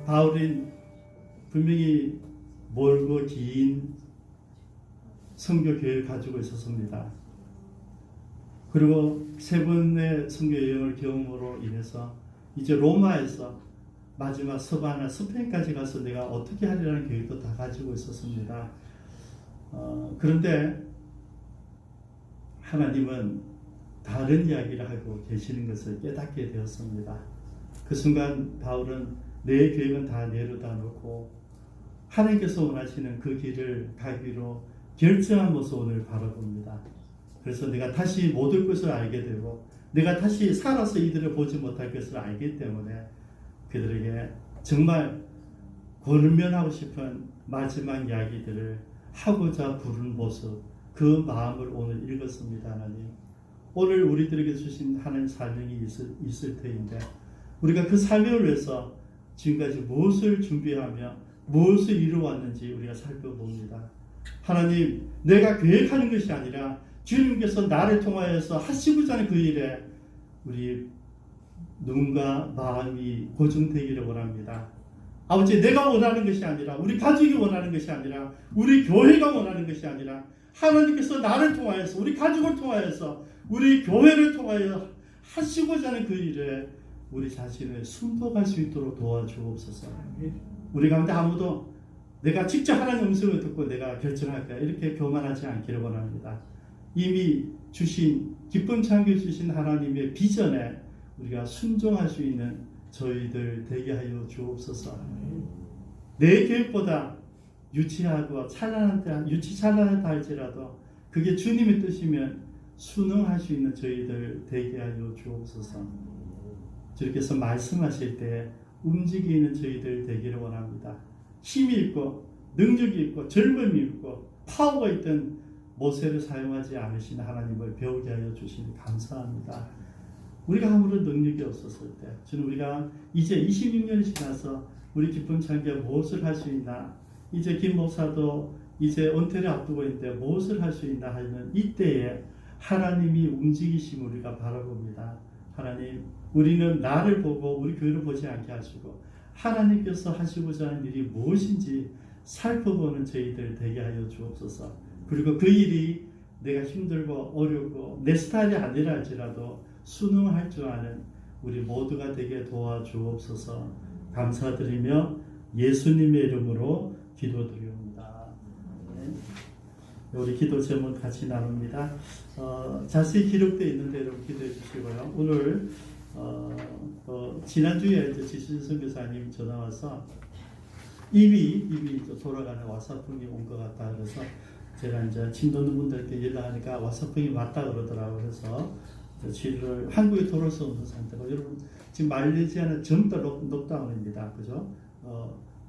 바울이 분명히 멀고 긴 선교 계획을 가지고 있었습니다. 그리고 세 번의 선교 여행을 경험으로 인해서 이제 로마에서 마지막 서바나 스페인까지 가서 내가 어떻게 하리라는 계획도 다 가지고 있었습니다. 그런데 하나님은 다른 이야기를 하고 계시는 것을 깨닫게 되었습니다. 그 순간 바울은 내 계획은 다 내려다 놓고 하나님께서 원하시는 그 길을 가기로 결정한 모습을 바라봅니다. 그래서 내가 다시 못 올 것을 알게 되고 내가 다시 살아서 이들을 보지 못할 것을 알기 때문에 그들에게 정말 권면하고 싶은 마지막 이야기들을 하고자 부른 모습, 그 마음을 오늘 읽었습니다. 하나님, 오늘 우리들에게 주신 하나님 사명이 있을 터인데 우리가 그 사명을 위해서 지금까지 무엇을 준비하며 무엇을 이루어왔는지 우리가 살펴봅니다. 하나님, 내가 계획하는 것이 아니라 주님께서 나를 통하여서 하시고자 하는 그 일에 우리 눈과 마음이 고정되기를 원합니다. 아버지, 내가 원하는 것이 아니라, 우리 가족이 원하는 것이 아니라, 우리 교회가 원하는 것이 아니라, 하나님께서 나를 통하여서, 우리 가족을 통하여서, 우리 교회를 통하여 하시고자 하는 그 일에 우리 자신을 순복할 수 있도록 도와주옵소서. 우리 가운데 아무도 내가 직접 하나님 음성을 듣고 내가 결정할 거야, 이렇게 교만하지 않기를 원합니다. 이미 주신, 기쁨 창조 주신 하나님의 비전에 우리가 순종할 수 있는 저희들 되게 하여 주옵소서. 내 계획보다 유치하고 찬란하다 할지라도 그게 주님의 뜻이면 순응할 수 있는 저희들 되게 하여 주옵소서. 주님께서 말씀하실 때 움직이는 저희들 되기를 원합니다. 힘이 있고 능력이 있고 젊음이 있고 파워가 있던 모세를 사용하지 않으신 하나님을 배우게 하여 주시니 감사합니다. 우리가 아무런 능력이 없었을 때, 저는 우리가 이제 26년이 지나서 우리 기쁨 창기가 무엇을 할 수 있나, 이제 김 목사도 이제 은퇴를 앞두고 있는데 무엇을 할 수 있나 하는 이때에 하나님이 움직이심을 우리가 바라봅니다. 하나님, 우리는 나를 보고 우리 교회를 보지 않게 하시고 하나님께서 하시고자 하는 일이 무엇인지 살펴보는 저희들 되게 하여 주옵소서. 그리고 그 일이 내가 힘들고 어렵고 내 스타일이 아니라 할지라도 순응할 줄 아는 우리 모두가 되게 도와주옵소서. 감사드리며 예수님의 이름으로 기도드립니다. 네. 우리 기도 제목 같이 나눕니다. 자세히 기록되어 있는데 여러분 기도해 주시고요. 오늘 지난주에 이제 지신 선교사님 전화 와서 입이 돌아가는 와사풍이 온 것 같다 그래서 제가 이제 진도는 분들께 연락하니까 와사풍이 맞다 그러더라고요. 그래서 치료를 한국에 돌아올 수 없는 상태고, 여러분 지금 말레이시아는 전부 다 록다운입니다. 그죠?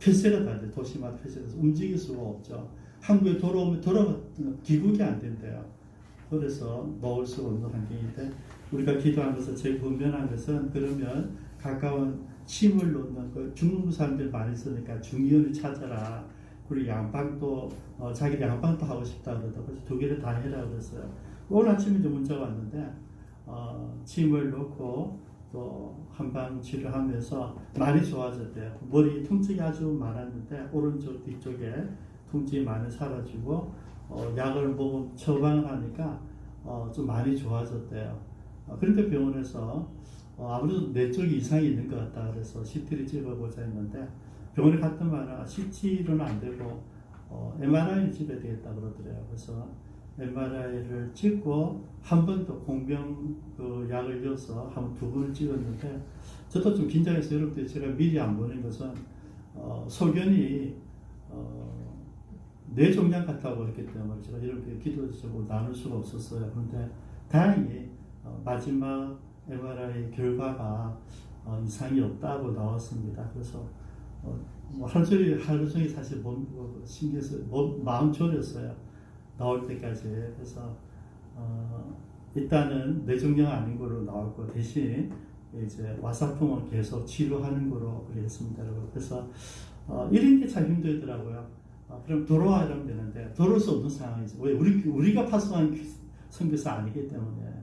폐쇄가 다 돼. 도시마다 폐쇄돼서 움직일 수가 없죠. 한국에 돌아오면 귀국이 안 된대요. 그래서 넣을 수가 없는 환경인데, 우리가 기도하면서 제일 분명한 것은, 그러면 가까운 침을 놓는 그 죽는 사람들 많이 있으니까 중의원을 찾아라. 그리고 양방도 자기 양방도 하고 싶다 그러다. 그래서 두 개를 다 해라 그랬어요. 오늘 아침에 이제 문자가 왔는데 침을 놓고 또 한방 치료하면서 많이 좋아졌대요. 머리 통증이 아주 많았는데 오른쪽 뒤쪽에 통증이 많이 사라지고 약을 먹으면 처방하니까 좀 많이 좋아졌대요. 그런데 병원에서 아무래도 내 쪽에 이상이 있는 것 같다 그래서 CT를 찍어보자 했는데, 병원에 갔더만 CT로는 안 되고 MRI를 찍어야 되겠다 그러더래요. 그래서 MRI를 찍고 한 번 더 공병 그 약을 이어서 한 두 번을 찍었는데, 저도 좀 긴장해서 여러분들 제가 미리 안 보낸 것은 소견이 뇌종양 같다고 했기 때문에 제가 이렇게 기도적으로 나눌 수가 없었어요. 그런데 다행히 마지막 MRI 결과가 이상이 없다고 나왔습니다. 그래서 하루 종일 사실 신경서 마음 졸였어요. 나올 때까지. 그래서 일단은 뇌종양 아닌 걸로 나올 거 대신 이제 와사풍을 계속 치료하는 거로 그랬습니다. 그래서 이런 게 참 힘들더라고요. 그럼 돌아와 이러면 되는데 돌아올 수 없는 상황이죠. 왜? 우리가 파송한 선교사 아니기 때문에.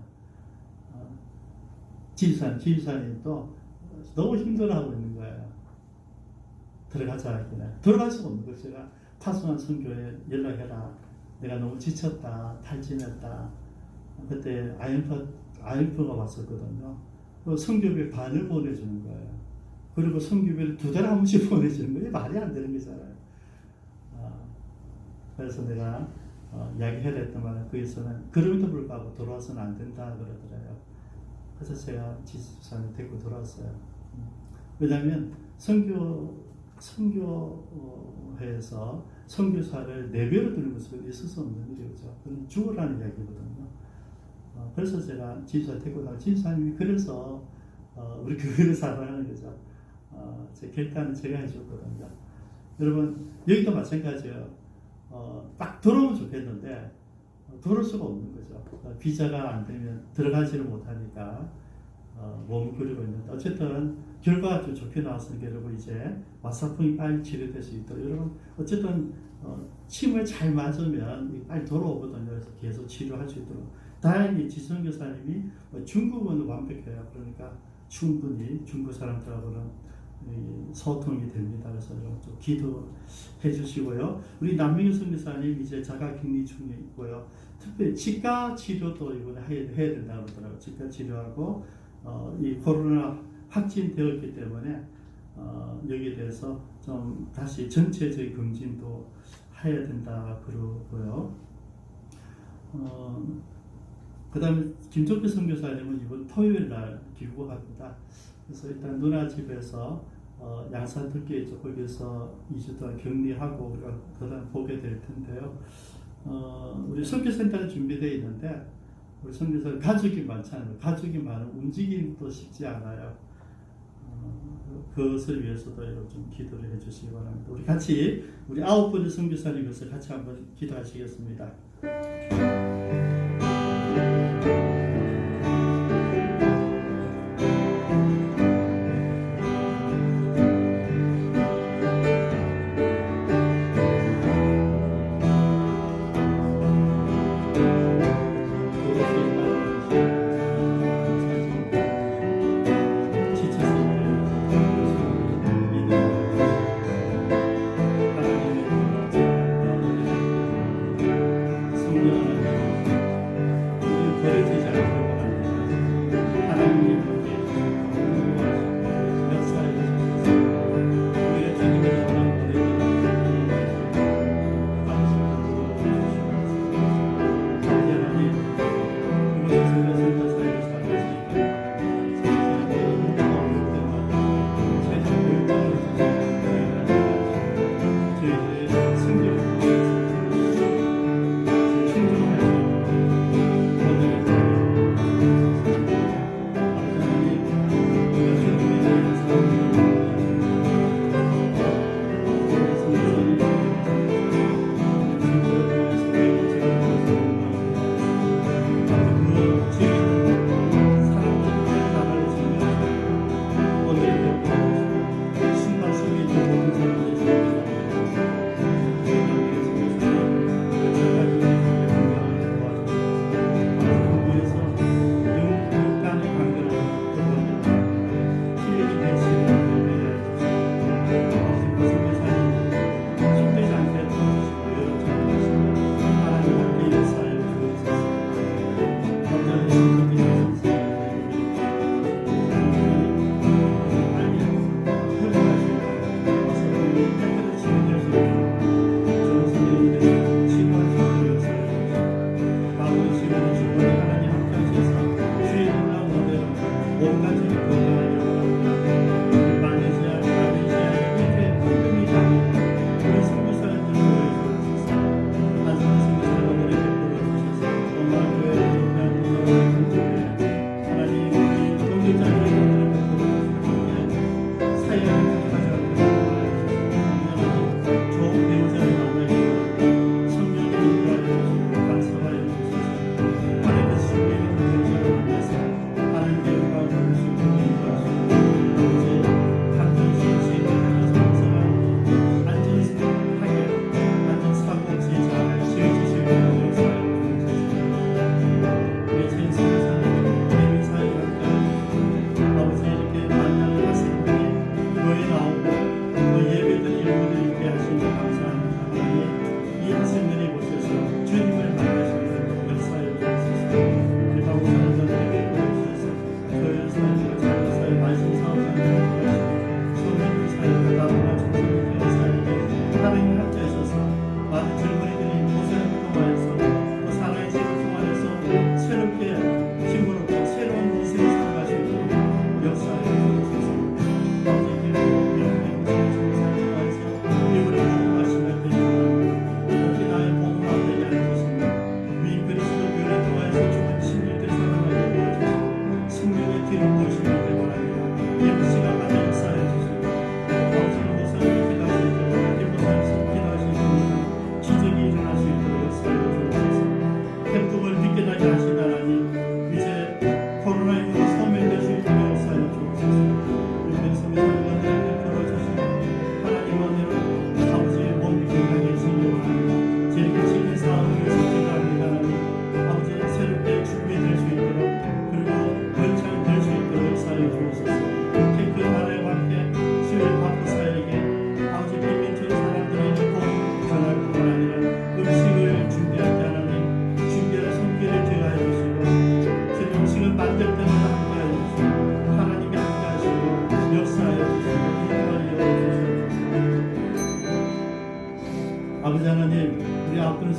지휘사님도 너무 힘들어하고 있는 거예요. 들어가자 했더니 들어갈 수가 없는 거예요. 제가 파송한 선교에 연락해라. 내가 너무 지쳤다, 탈진했다. 그때 IMF가 왔었거든요. 그 선교비 반을 보내주는 거예요. 그리고 선교비를 2달에 한 번씩 보내주는 거예요. 말이 안 되는 거잖아요. 그래서 내가 이야기해야 했더만 거기서는 그럼에도 불구하고 돌아와서는 안 된다 그러더래요. 그래서 제가 지수사님 데리고 돌아왔어요. 왜냐하면 선교회에서 선교사를 4배로 드는 것은 있을 수 없는 일이죠. 그건 죽으라는 이야기거든요. 그래서 제가 지수사 데리고 나가 지수사님이 그래서 우리 교회를 사랑하는 거죠. 제 결단은 제가 해줬거든요. 여러분 여기도 마찬가지예요. 딱 들어오면 좋겠는데 들어올 수가 없는 거죠. 비자가 안 되면 들어가지를 못하니까 머뭇거리고 있는데, 어쨌든 결과가 좀 좋게 나왔으니까 여러분 이제 와사풍이 빨리 치료될 수 있도록, 여러분 어쨌든 침을 잘 맞으면 빨리 돌아오거든요. 그래서 계속 치료할 수 있도록. 다행히 지성 교사님이 중국어는 완벽해요. 그러니까 충분히 중국 사람들하고는 소통이 됩니다. 그래서 좀 기도해 주시고요. 우리 남민규 선교사님 이제 자가격리 중에 있고요. 특별히 치과 치료도 이번에 해야 된다고 그러더라고요. 치과 치료하고 이 코로나 확진되었기 때문에 여기에 대해서 좀 다시 전체적인 검진도 해야 된다 그러고요. 그 다음에 김종필 선교사님은 이번 토요일 날 귀국합니다. 그래서 일단 누나 집에서 양산 듣기에 거기서 2주 동안 격리하고 우리가 그다음 보게 될 텐데요. 우리 선교센터는 준비되어 있는데 우리 선교사 가족이 많잖아요. 가족이 많은 움직임도 쉽지 않아요. 그것을 위해서도 좀 기도를 해주시기 바랍니다. 우리 같이 우리 9분의 선교사님께서 같이 한번 기도하시겠습니다.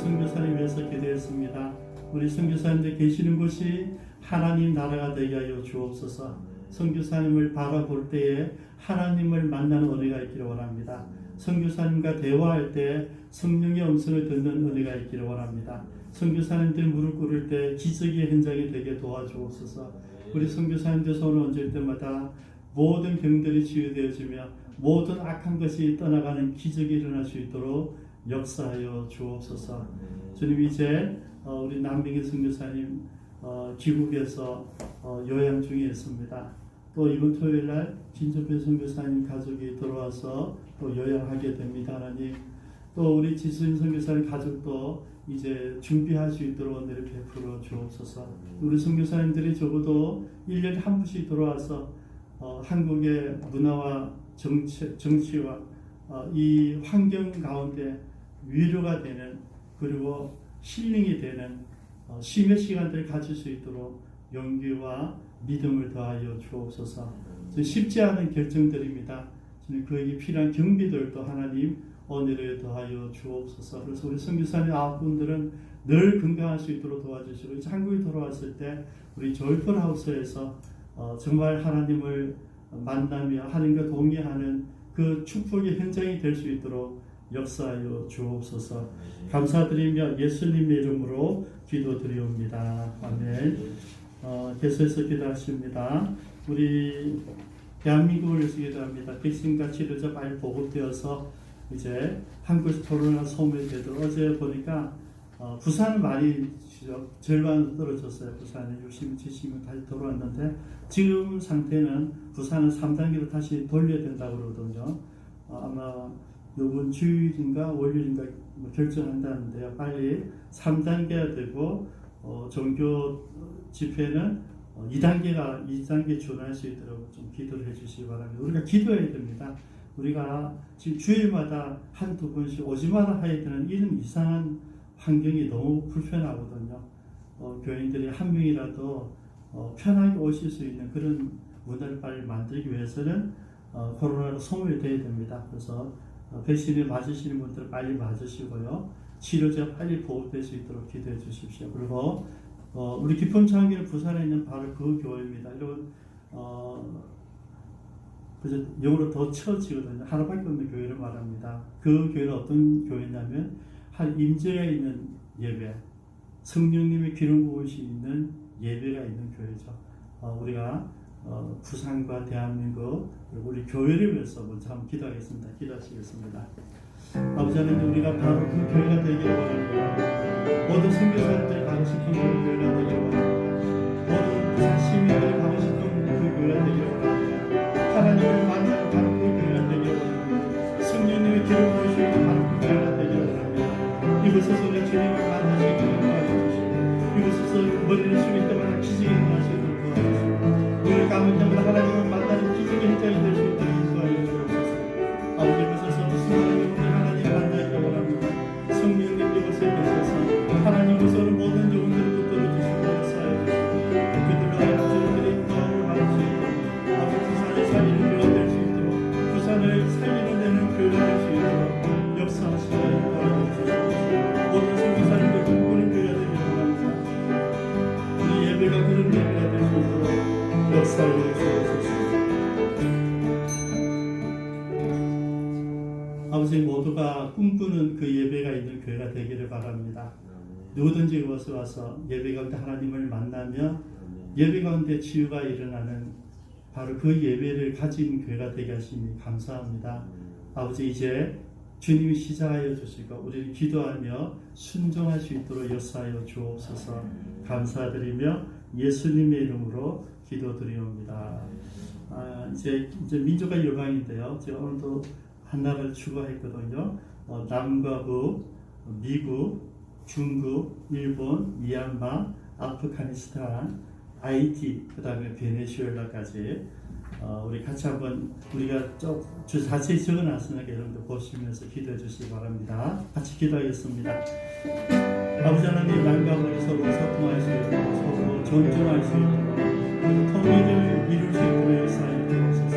선교사님 위해서 기도했습니다. 우리 선교사님들 계시는 곳이 하나님 나라가 되게 하여 주옵소서. 선교사님을 바라볼 때에 하나님을 만나는 은혜가 있기를 원합니다. 선교사님과 대화할 때 성령의 음성을 듣는 은혜가 있기를 원합니다. 선교사님들 무릎 꿇을 때 기적의 현장이 되게 도와주옵소서. 우리 선교사님들 손을 얹을 때마다 모든 병들이 치유되어지며 모든 악한 것이 떠나가는 기적이 일어날 수 있도록 역사하여 주옵소서. 주님, 이제 우리 남빙의 선교사님 귀국에서 요양 중에 있습니다. 또 이번 토요일날 진접회 선교사님 가족이 들어와서 또 요양하게 됩니다. 하나님, 또 우리 지수인 선교사님 가족도 이제 준비할 수 있도록 은혜를 베풀어 주옵소서. 우리 선교사님들이 적어도 1년에 한 번씩 들어와서 한국의 문화와 정치와 이 환경 가운데 위로가 되는, 그리고 힐링이 되는 심의 시간들을 가질 수 있도록 용기와 믿음을 더하여 주옵소서. 쉽지 않은 결정들입니다. 그에게 필요한 경비들도 하나님 은혜를 더하여 주옵소서. 그래서 우리 선교사님 9분들은 늘 건강할 수 있도록 도와주시고, 이제 한국에 돌아왔을 때 우리 조이풀 하우스에서 정말 하나님을 만나며 하나님과 동의하는 그 축복의 현장이 될 수 있도록 역사하여 주옵소서. 감사드리며 예수님의 이름으로 기도드리옵니다. 아멘. 계속해서 기도하십니다. 우리 대한민국을 위해서 기도합니다. 백신과 치료제 빨리 보급되어서 이제 한국에서 코로나 소멸이 되도록. 어제 보니까 부산은 많이 절반 떨어졌어요. 부산에 60명, 70명 다시 돌아왔는데, 지금 상태는 부산은 3단계로 다시 돌려야 된다고 그러거든요. 아마 이번 주일인가 월요일인가 결정한다는데요. 빨리 3단계가 되고 종교 집회는 2단계 준할 수 있도록 좀 기도를 해주시기 바랍니다. 우리가 기도해야 됩니다. 우리가 지금 주일마다 한두 번씩 오지 마라 해야 되는 이런 이상한 환경이 너무 불편하거든요. 교인들이 한 명이라도 편하게 오실 수 있는 그런 문화를 빨리 만들기 위해서는 코로나로 소멸돼야 됩니다. 그래서 백신을 맞으시는 분들 빨리 맞으시고요. 치료제가 빨리 보급될 수 있도록 기도해 주십시오. 그리고 우리 기쁨 창기는 부산에 있는 바로 그 교회입니다. 이런 그래서 영어로 더 처치거든요. 하나밖에 없는 교회를 말합니다. 그 교회는 어떤 교회냐면 한 임재가 있는 예배, 성령님의 기름 부으시 있는 예배가 있는 교회죠. 우리가 부산과 대한민국 그리고 우리 교회를 위해서 먼저 한번 기도하겠습니다. 기도하시겠습니다. 아버지 하나님, 우리가 바로 그 교회가 되기를 원합니다. 모든 선교사님들이 가고 싶은 그 교회가 되기를 원합니다. 모든 부산 시민들이 가고 싶은 그 교회가 되기를 원합니다. 하나님을 만나는 바로 그 교회가 되기를 원합니다. 성령님의 기름 부으시는 바로 그 교회가 되기를 원합니다. 이곳에서 우리 주님을 만나시기를 도와주시고, 이곳에서 머리를 숙일 때마다 기적이 일어나시기를 도와주시고, 우리 가문 때마다 하나님을 만나는 기적의 현장이 될 수 있도록 인도하여 주옵소서. 아버지, 이곳에서 수많은 영혼이 하나님 만나기를 원합니다. 성령님 이곳에 계셔서 하나님 이곳으로 모든 영혼들을 붙들어 주시고 역사하여 주시고, 그들로 하여금 저희들이 도움을 받을 수 있도록 아버지 부산을 살리는 교회가 될 수 있도록, 부산을 살리는 데는 교회가 될 수 있도록 역사하시고 도와주시옵소서. 모든 선교사님들 꿈꾸는 교회가 되기를 원합니다. 우리 예배가 그런 예배가 될 수 있도록 역사하여 주옵소서. 아버지, 모두가 꿈꾸는 그 예배가 있는 교회가 되기를 바랍니다. 누구든지 이곳에 와서 예배 가운데 하나님을 만나며 예배 가운데 치유가 일어나는 바로 그 예배를 가진 교회가 되게 하시니 감사합니다. 아버지, 이제 주님이 시작하여 주시고 우리를 기도하며 순종할 수 있도록 역사하여 주옵소서. 감사드리며 예수님의 이름으로 기도드리옵니다. 이제 민족과 열방인데요. 제가 오늘도 한 나라를 추구했거든요. 남과 북, 미국, 중국, 일본, 미얀마, 아프가니스탄, 하이티, 그 다음에 베네수엘라까지 우리 같이 한번 우리가 주 자세히 적어놨으니까 여러분들 보시면서 기도해 주시기 바랍니다. 같이 기도하겠습니다. 아버지 하나님, 남과 북이 서로 소통할 수 있도록, 서로 존중할 수 있도록, 그리고 통일을 이룰 수 있도록 역사하여 주옵소서.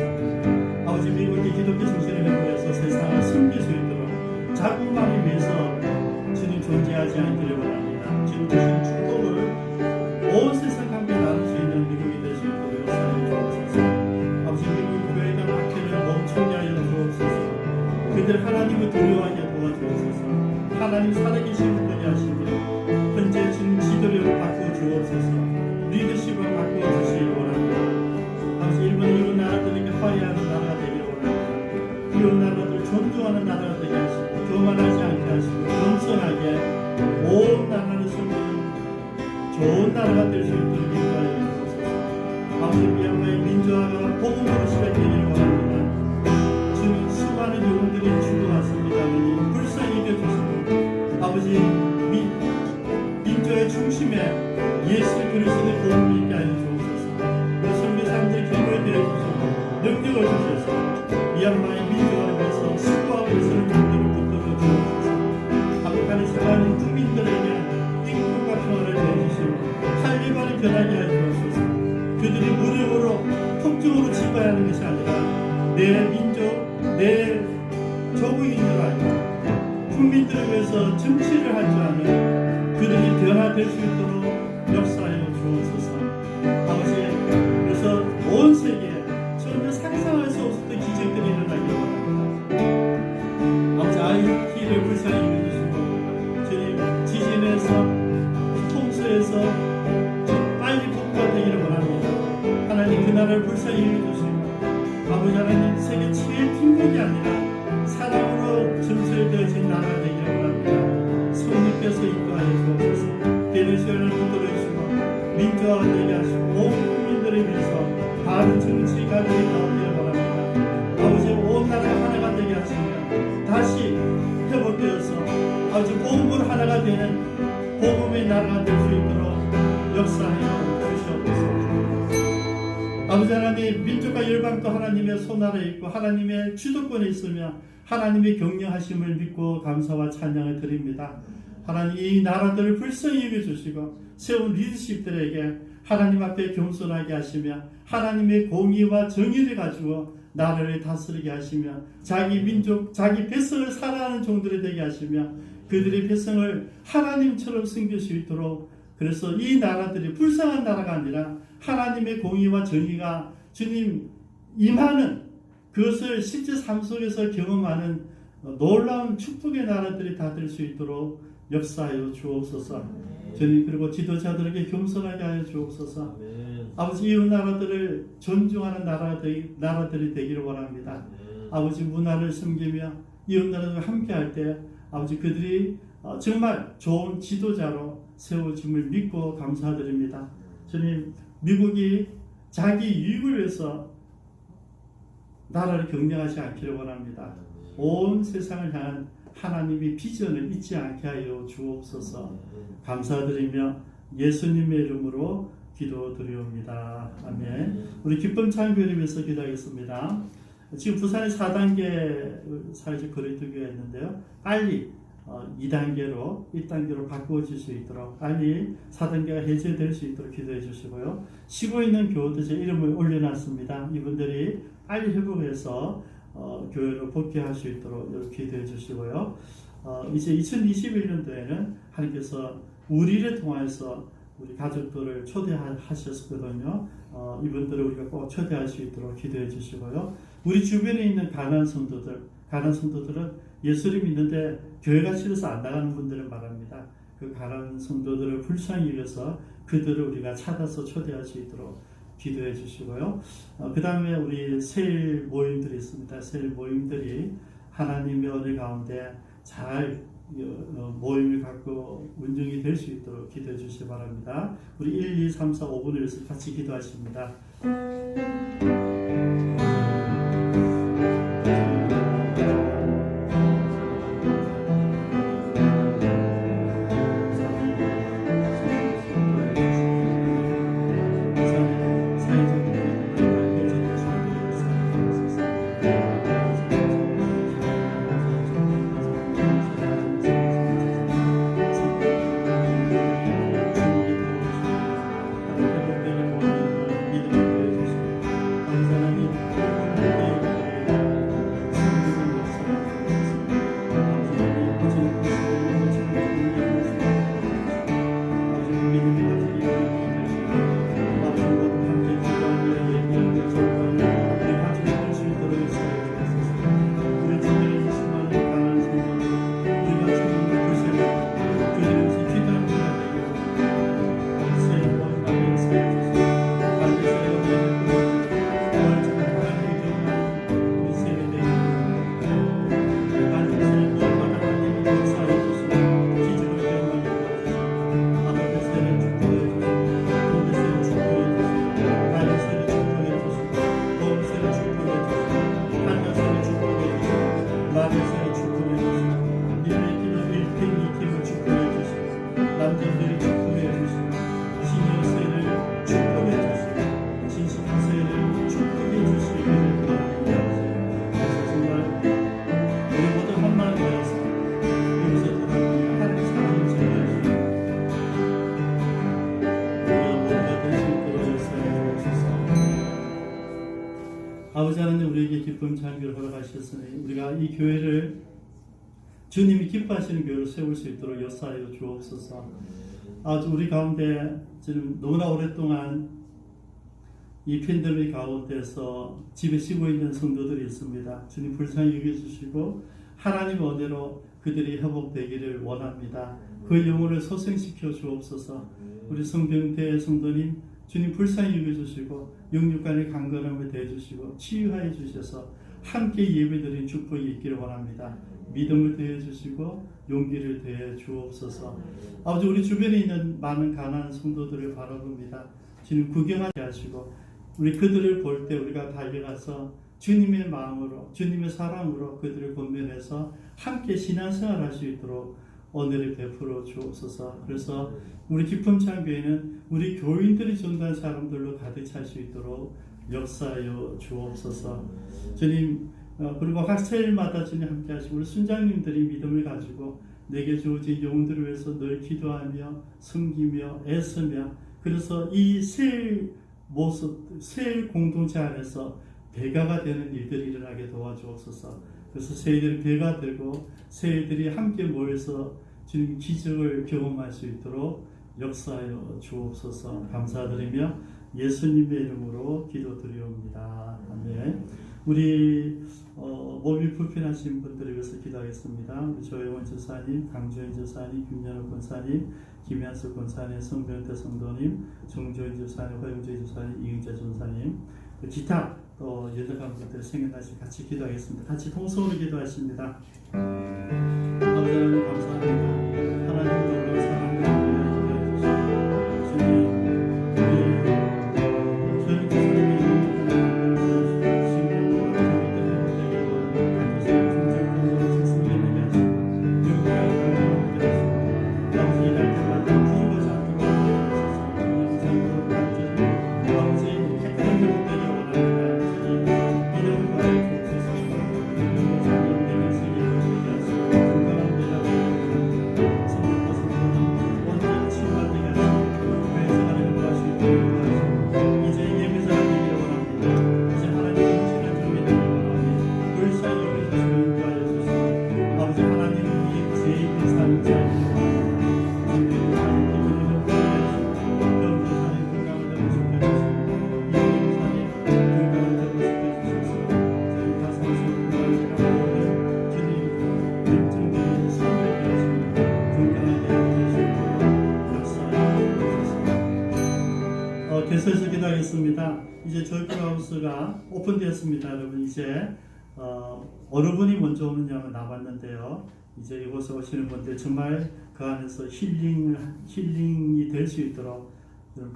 아버지, 미국의 기독교 정신을 회복해서 세상을 섬길 수 있도록 자국만을 위해서 주님 존재하지 아버지 미얀마의 민주화가 복음으로 시작되기를 원합니다. 주님 수많은 영혼들이 죽어갔습니다만 불쌍히 여겨주시고 아버지 민주화의 중심에 예수 그리스도의 복음을 있게 하여 주옵소서. 선교사님들의 기도에 대해주시고 능력을 주셔서 미얀마의 민주화를 위해서 수고하고 있는 분들을 붙들어 주옵소서. 아프간의 수많은 국민들에게 인권과 평화를 내주시고 탈리반을 변하게 하여 주옵소서. 그들이 무력으로 폭정으로 지배하는 것이 아니라 내 민족, 내 조국인 줄 알고 국민들을 위해서 정치를 할 줄 아는 그들이 변화될 수 있도록 역사하여 주옵소서. 아버지, 그래서 온 세계에 전혀 상상할 수 없었던 기적들이 일어나기를 원합니다. 아버지, IT를 불쌍히 여겨주시고 주님 지진에서 통수에서 빨리 복구되기를 원합니다. 하나님 그 나라를 불쌍히 여겨주시고 아버지 하나님 세계 제일 빈국이 아니라 사랑으로 점철되어진 나라가 되기를 원합니다. 성령께서 인도하여 주옵소서. 베네수엘을 붙들어주시고 민주화가 되게 하시고 온 국민들을 위해서 바른 정치 가정이 나오기를 원합니다. 아버지 온 나라가 하나가 되게 하시며 다시 회복되어서 아버지 복음으로 하나가 되는 복음의 나라가 될 수 있도록 역사하여 주시옵소서. 아버지 하나님 민족과 열방도 하나님의 손 아래 있고 하나님의 주도권에 있으며 하나님의 경영하심을 믿고 감사와 찬양을 드립니다. 하나님 이 나라들을 불쌍히 여겨주시고 세운 리더십들에게 하나님 앞에 겸손하게 하시며 하나님의 공의와 정의를 가지고 나라를 다스리게 하시며 자기 민족, 자기 백성을 사랑하는 종들이 되게 하시며 그들의 백성을 하나님처럼 섬길 수 있도록 그래서 이 나라들이 불쌍한 나라가 아니라 하나님의 공의와 정의가 주님 임하는 그것을 실제 삶 속에서 경험하는 놀라운 축복의 나라들이 다 될 수 있도록 역사하여 주옵소서. 주님 그리고 지도자들에게 겸손하게 하여 주옵소서. 아버지 이웃 나라들을 존중하는 나라들이 되기를 원합니다. 아버지 문화를 섬기며 이웃 나라들과 함께할 때 아버지 그들이 정말 좋은 지도자로 세워짐을 믿고 감사드립니다. 주님 미국이 자기 이익을 위해서 나라를 경영하지 않기를 원합니다. 온 세상을 향한 하나님의 비전을 잊지 않게 하여 주옵소서. 감사드리며 예수님의 이름으로 기도드리옵니다. 아멘. 우리 기쁨 창교회를 위해서 기도하겠습니다. 지금 부산에 4단계 사회적 거리두기가 있는데요. 빨리 2단계로 1단계로 바꾸어질 수 있도록 빨리 4단계가 해제될 수 있도록 기도해 주시고요. 쉬고 있는 교우들 제 이름을 올려놨습니다. 이분들이 빨리 회복해서 교회로 복귀할 수 있도록 기도해 주시고요. 이제 2021년도에는 하나님께서 우리를 통해서 우리 가족들을 초대하셨거든요. 이분들을 우리가 꼭 초대할 수 있도록 기도해 주시고요. 우리 주변에 있는 가난한 성도들은 예수를 믿는데 교회가 싫어서 안 나가는 분들을 말합니다. 그 가난한 성도들을 불쌍히 여겨서 그들을 우리가 찾아서 초대할 수 있도록 기도해 주시고요. 그 다음에 우리 세일 모임들이 있습니다. 세일 모임들이 하나님의 은혜 가운데 잘 모임을 갖고 운영이 될 수 있도록 기도해 주시기 바랍니다. 우리 1, 2, 3, 4, 5분을 위해서 같이 기도하십니다. 세세를 축복해 주시기를 바랍니다. 그래서 정말 우리 모두 한 마음 모여서 여기서 돌아보며 하나님 사랑을 전하시고 우리가 모두가 될 수 있도록 역사해 주옵소서. 아버지 하나님, 우리에게 기쁨 장기를 허락하셨으니 우리가 이 교회를 주님이 기뻐하시는 교회로 세울 수 있도록 역사하여 주옵소서. 아주 우리 가운데 지금 너무나 오랫동안 이 팬데믹 가운데서 집에 쉬고 있는 성도들이 있습니다. 주님 불쌍히 여겨주시고 하나님 은혜로 그들이 회복되기를 원합니다. 그 영혼을 소생시켜 주옵소서. 우리 성병대 성도님 주님 불쌍히 여겨주시고 영육간의 강건함을 대해주시고 치유하여 주셔서 함께 예배드린 축복이 있기를 원합니다. 믿음을 더해주시고 용기를 더해 주옵소서. 아버지, 우리 주변에 있는 많은 가난한 성도들을 바라봅니다. 주님 구경하게 하시고 우리 그들을 볼 때 우리가 달려가서 주님의 마음으로 주님의 사랑으로 그들을 권면해서 함께 신앙생활 할 수 있도록 은혜를 베풀어 주옵소서. 그래서 우리 기쁨찬교회는 우리 교인들이 전도한 사람들로 가득 찰 수 있도록 역사하여 주옵소서. 주님, 그리고 학생일마다 주님 함께 하시고 우리 순장님들이 믿음을 가지고 내게 주어진 영혼들을 위해서 늘 기도하며 섬기며 애쓰며 그래서 이 새 모습, 새 공동체 안에서 배가가 되는 일들이 일어나게 도와주옵소서. 그래서 새들이 배가 되고 새들이 함께 모여서 주님 기적을 경험할 수 있도록 역사하여 주옵소서. 감사드리며 예수님의 이름으로 기도드리옵니다. 아멘. 우리 몸이 불편하신 분들을 위해서 기도하겠습니다. 우리 조영원 지사님, 강조현 지사님, 김연욱 권사님, 김현숙 권사님, 성병태 성도님, 정조현 지사님, 허영재 지사님, 이은재 전사님, 기타 또 연약한 분들 생각나시 같이 기도하겠습니다. 같이 통성으로 기도하십니다. 아버지 하나님 감사합니다. 하나님 놀라운 사랑을 기도해 주시고 주님 계속해서 기도하겠습니다. 이제 조이풀하우스가 오픈되었습니다. 여러분 이제 어느 분이 먼저 오느냐가 남았는데요. 이제 이곳에 오시는 분들 정말 그 안에서 힐링이 될 수 있도록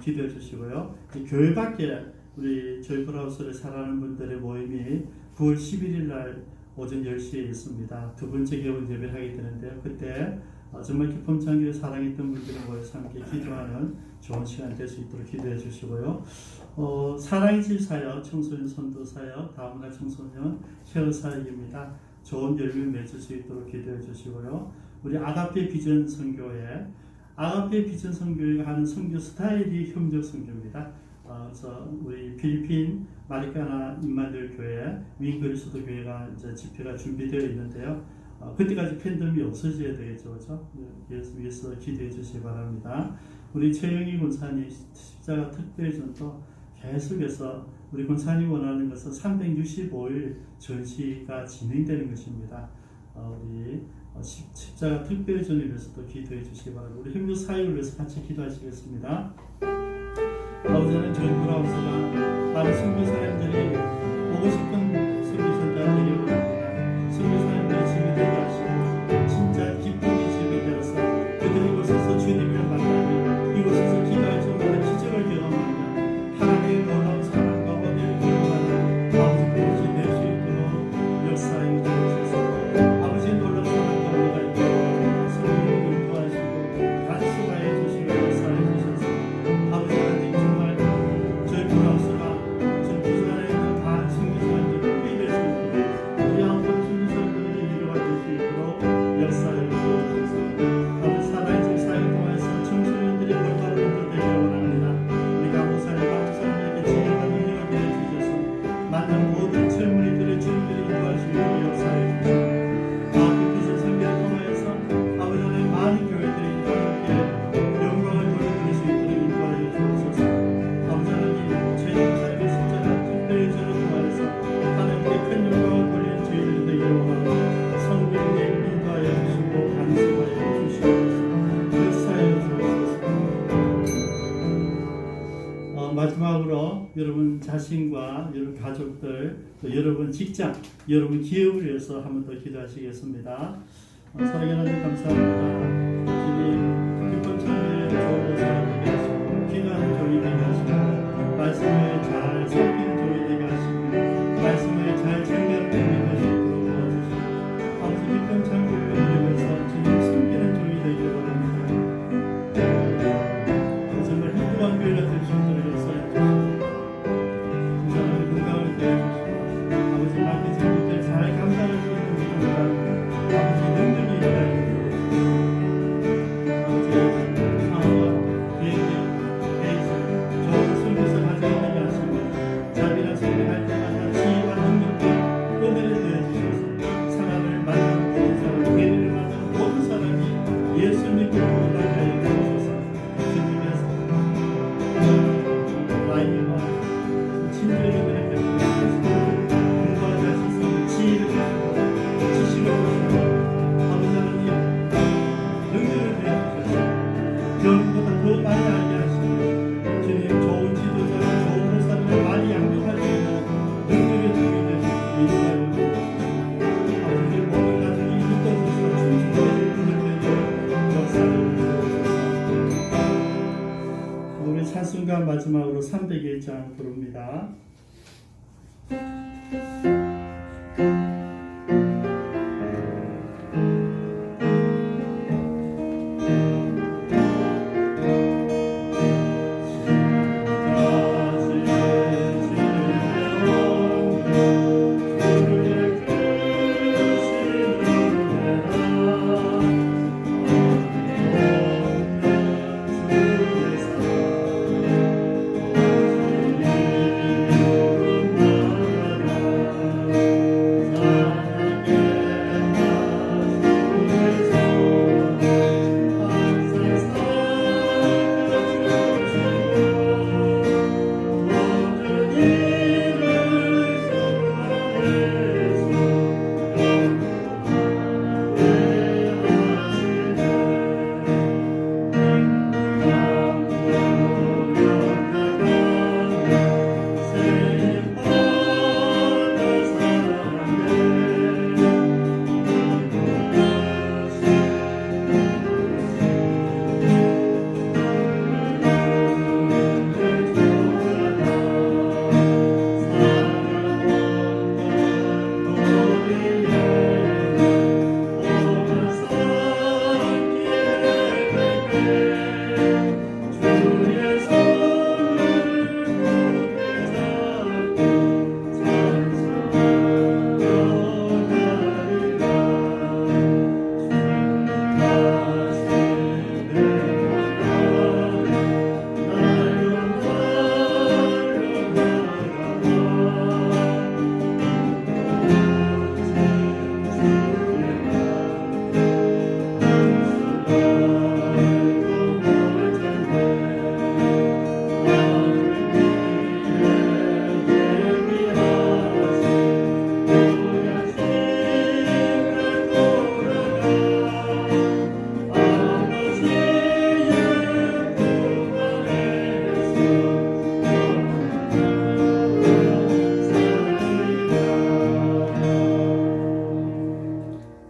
기도해 주시고요. 교회 밖에 우리 조이풀하우스를 사랑하는 분들의 모임이 9월 11일 날 오전 10시에 있습니다. 두 번째 개원 예배를 하게 되는데요. 그때 정말 기쁨찬교회 사랑했던 분들을 모여서 함께 기도하는 좋은 시간 될 수 있도록 기도해 주시고요. 사랑의 집 사역, 청소년 선도 사역, 다문화 청소년 케어 사역입니다. 좋은 열매 맺을 수 있도록 기도해 주시고요. 우리 아가페 비전 선교회, 아가페 비전 선교회가 하는 선교 스타일이 협력 선교입니다. 그래서 우리 필리핀 마리카나 임마누엘 교회, 윙그리스도 교회가 이제 집회가 준비되어 있는데요. 그때까지 팬덤이 없어져야 되겠죠, 그렇죠? 그래서 위해서 기도해 주시기 바랍니다. 우리 최영희 권사님 십자가 특별전도 계속해서 우리 권사님 원하는 것은 365일 전시가 진행되는 것입니다. 우리 십자가 특별전을 위해서도 기도해 주시기 바랍니다. 우리 협력 사역을 위해서 같이 기도하시겠습니다. 아버지 하나님, 저희 브라우스가 많은 선교 사람들이 보고 싶은 선교 전달들이 원합니다. 선교 사람들이 집이 되게 하시고 진짜 기쁨이 집이 되어서 그들이 이곳에서 주님을 만나며 이곳에서 기도할 때마다 기적을 경험하며 하나님의 놀라운 사랑과 은혜를 경험하는 아버지 그것이 될 수 있도록 역사하여 주옵소서. 아버지의 놀라운 사랑과 은혜가 있도록 성령을 인도하시고 간수하여 주시고 역사하여 주셔서 아버지 하나님 정말 저희 브라우스가 자신과 여러분 가족들, 또 여러분 직장, 여러분 기업을 위해서 한 번 더 기도하시겠습니다. 사랑하는 하나님 감사합니다. 주님 기쁜 참여에 좋은 모습을 되게 하시고 기도하는 종이 되게 하시고 말씀을 잘 섬기는 종이 되게 하시고 말씀을 잘 증명하는 종이 되게 도와주시고 아버지 기쁜 참여를 누리면서 주님 섬기는 종이 되기를 바랍니다. 정말 행복한 교회가 될 수 있도록 역사해 주시고 사람의 건강을 되어주시고 아버지 맡기신 일들 잘 감당할 수 있는 믿음과 아버지 능력이 있다는 아버지 상황과 비행기, 베이스, 좋은 설교서 가지고 있는 게 아시고 자비랑 설교할 때마다 지혜와 능력과 은혜를 되어주셔서 사람을 만나는 모든 사람, 예리를 만나는 모든 사람이 예수 믿고 구원받게 하여 주셔서 주님의 라인과 친절의 은혜를 베풀어 주셔서 공부하지 하실 수 있는 지혜를 주시고 지식을 주시고 아버지 하나님 능력을 베어주셔서 여러분보다 더 많이 알게 하시고 주님 좋은 지도자를 좋은 목사님을 많이 양육할 수 있는 능력의 주님이 되시고 인도하여 주시고 아버지 모든 가정이 믿어져서 충성되는 분들 되는 역사를 주옵소서. 우리 찬송가 마지막으로 301장 부릅니다.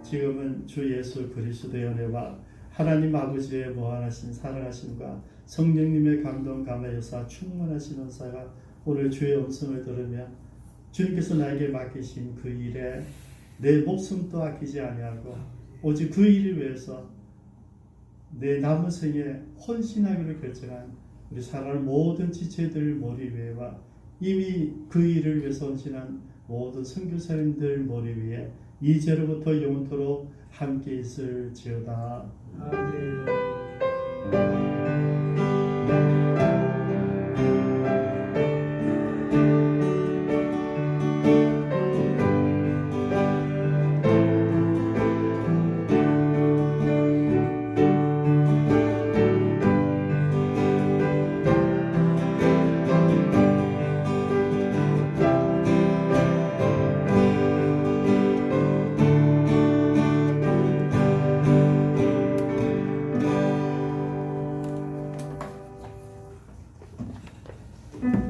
지금은 주 예수 그리스도의 은혜와 하나님 아버지의 무한하신 사랑하심과 성령님의 감동 감화여사 충만하신 은사가 오늘 주의 음성을 들으며 주님께서 나에게 맡기신 그 일에 내 목숨도 아끼지 아니하고 오직 그 일을 위해서 내 남은 생에 헌신하기를 결정한 우리 사랑하는 모든 지체들 머리 위에와 이미 그 일을 위해서 헌신한 모든 선교사님들 머리 위에 이제로부터 영원토록 함께 있을지어다. 아멘.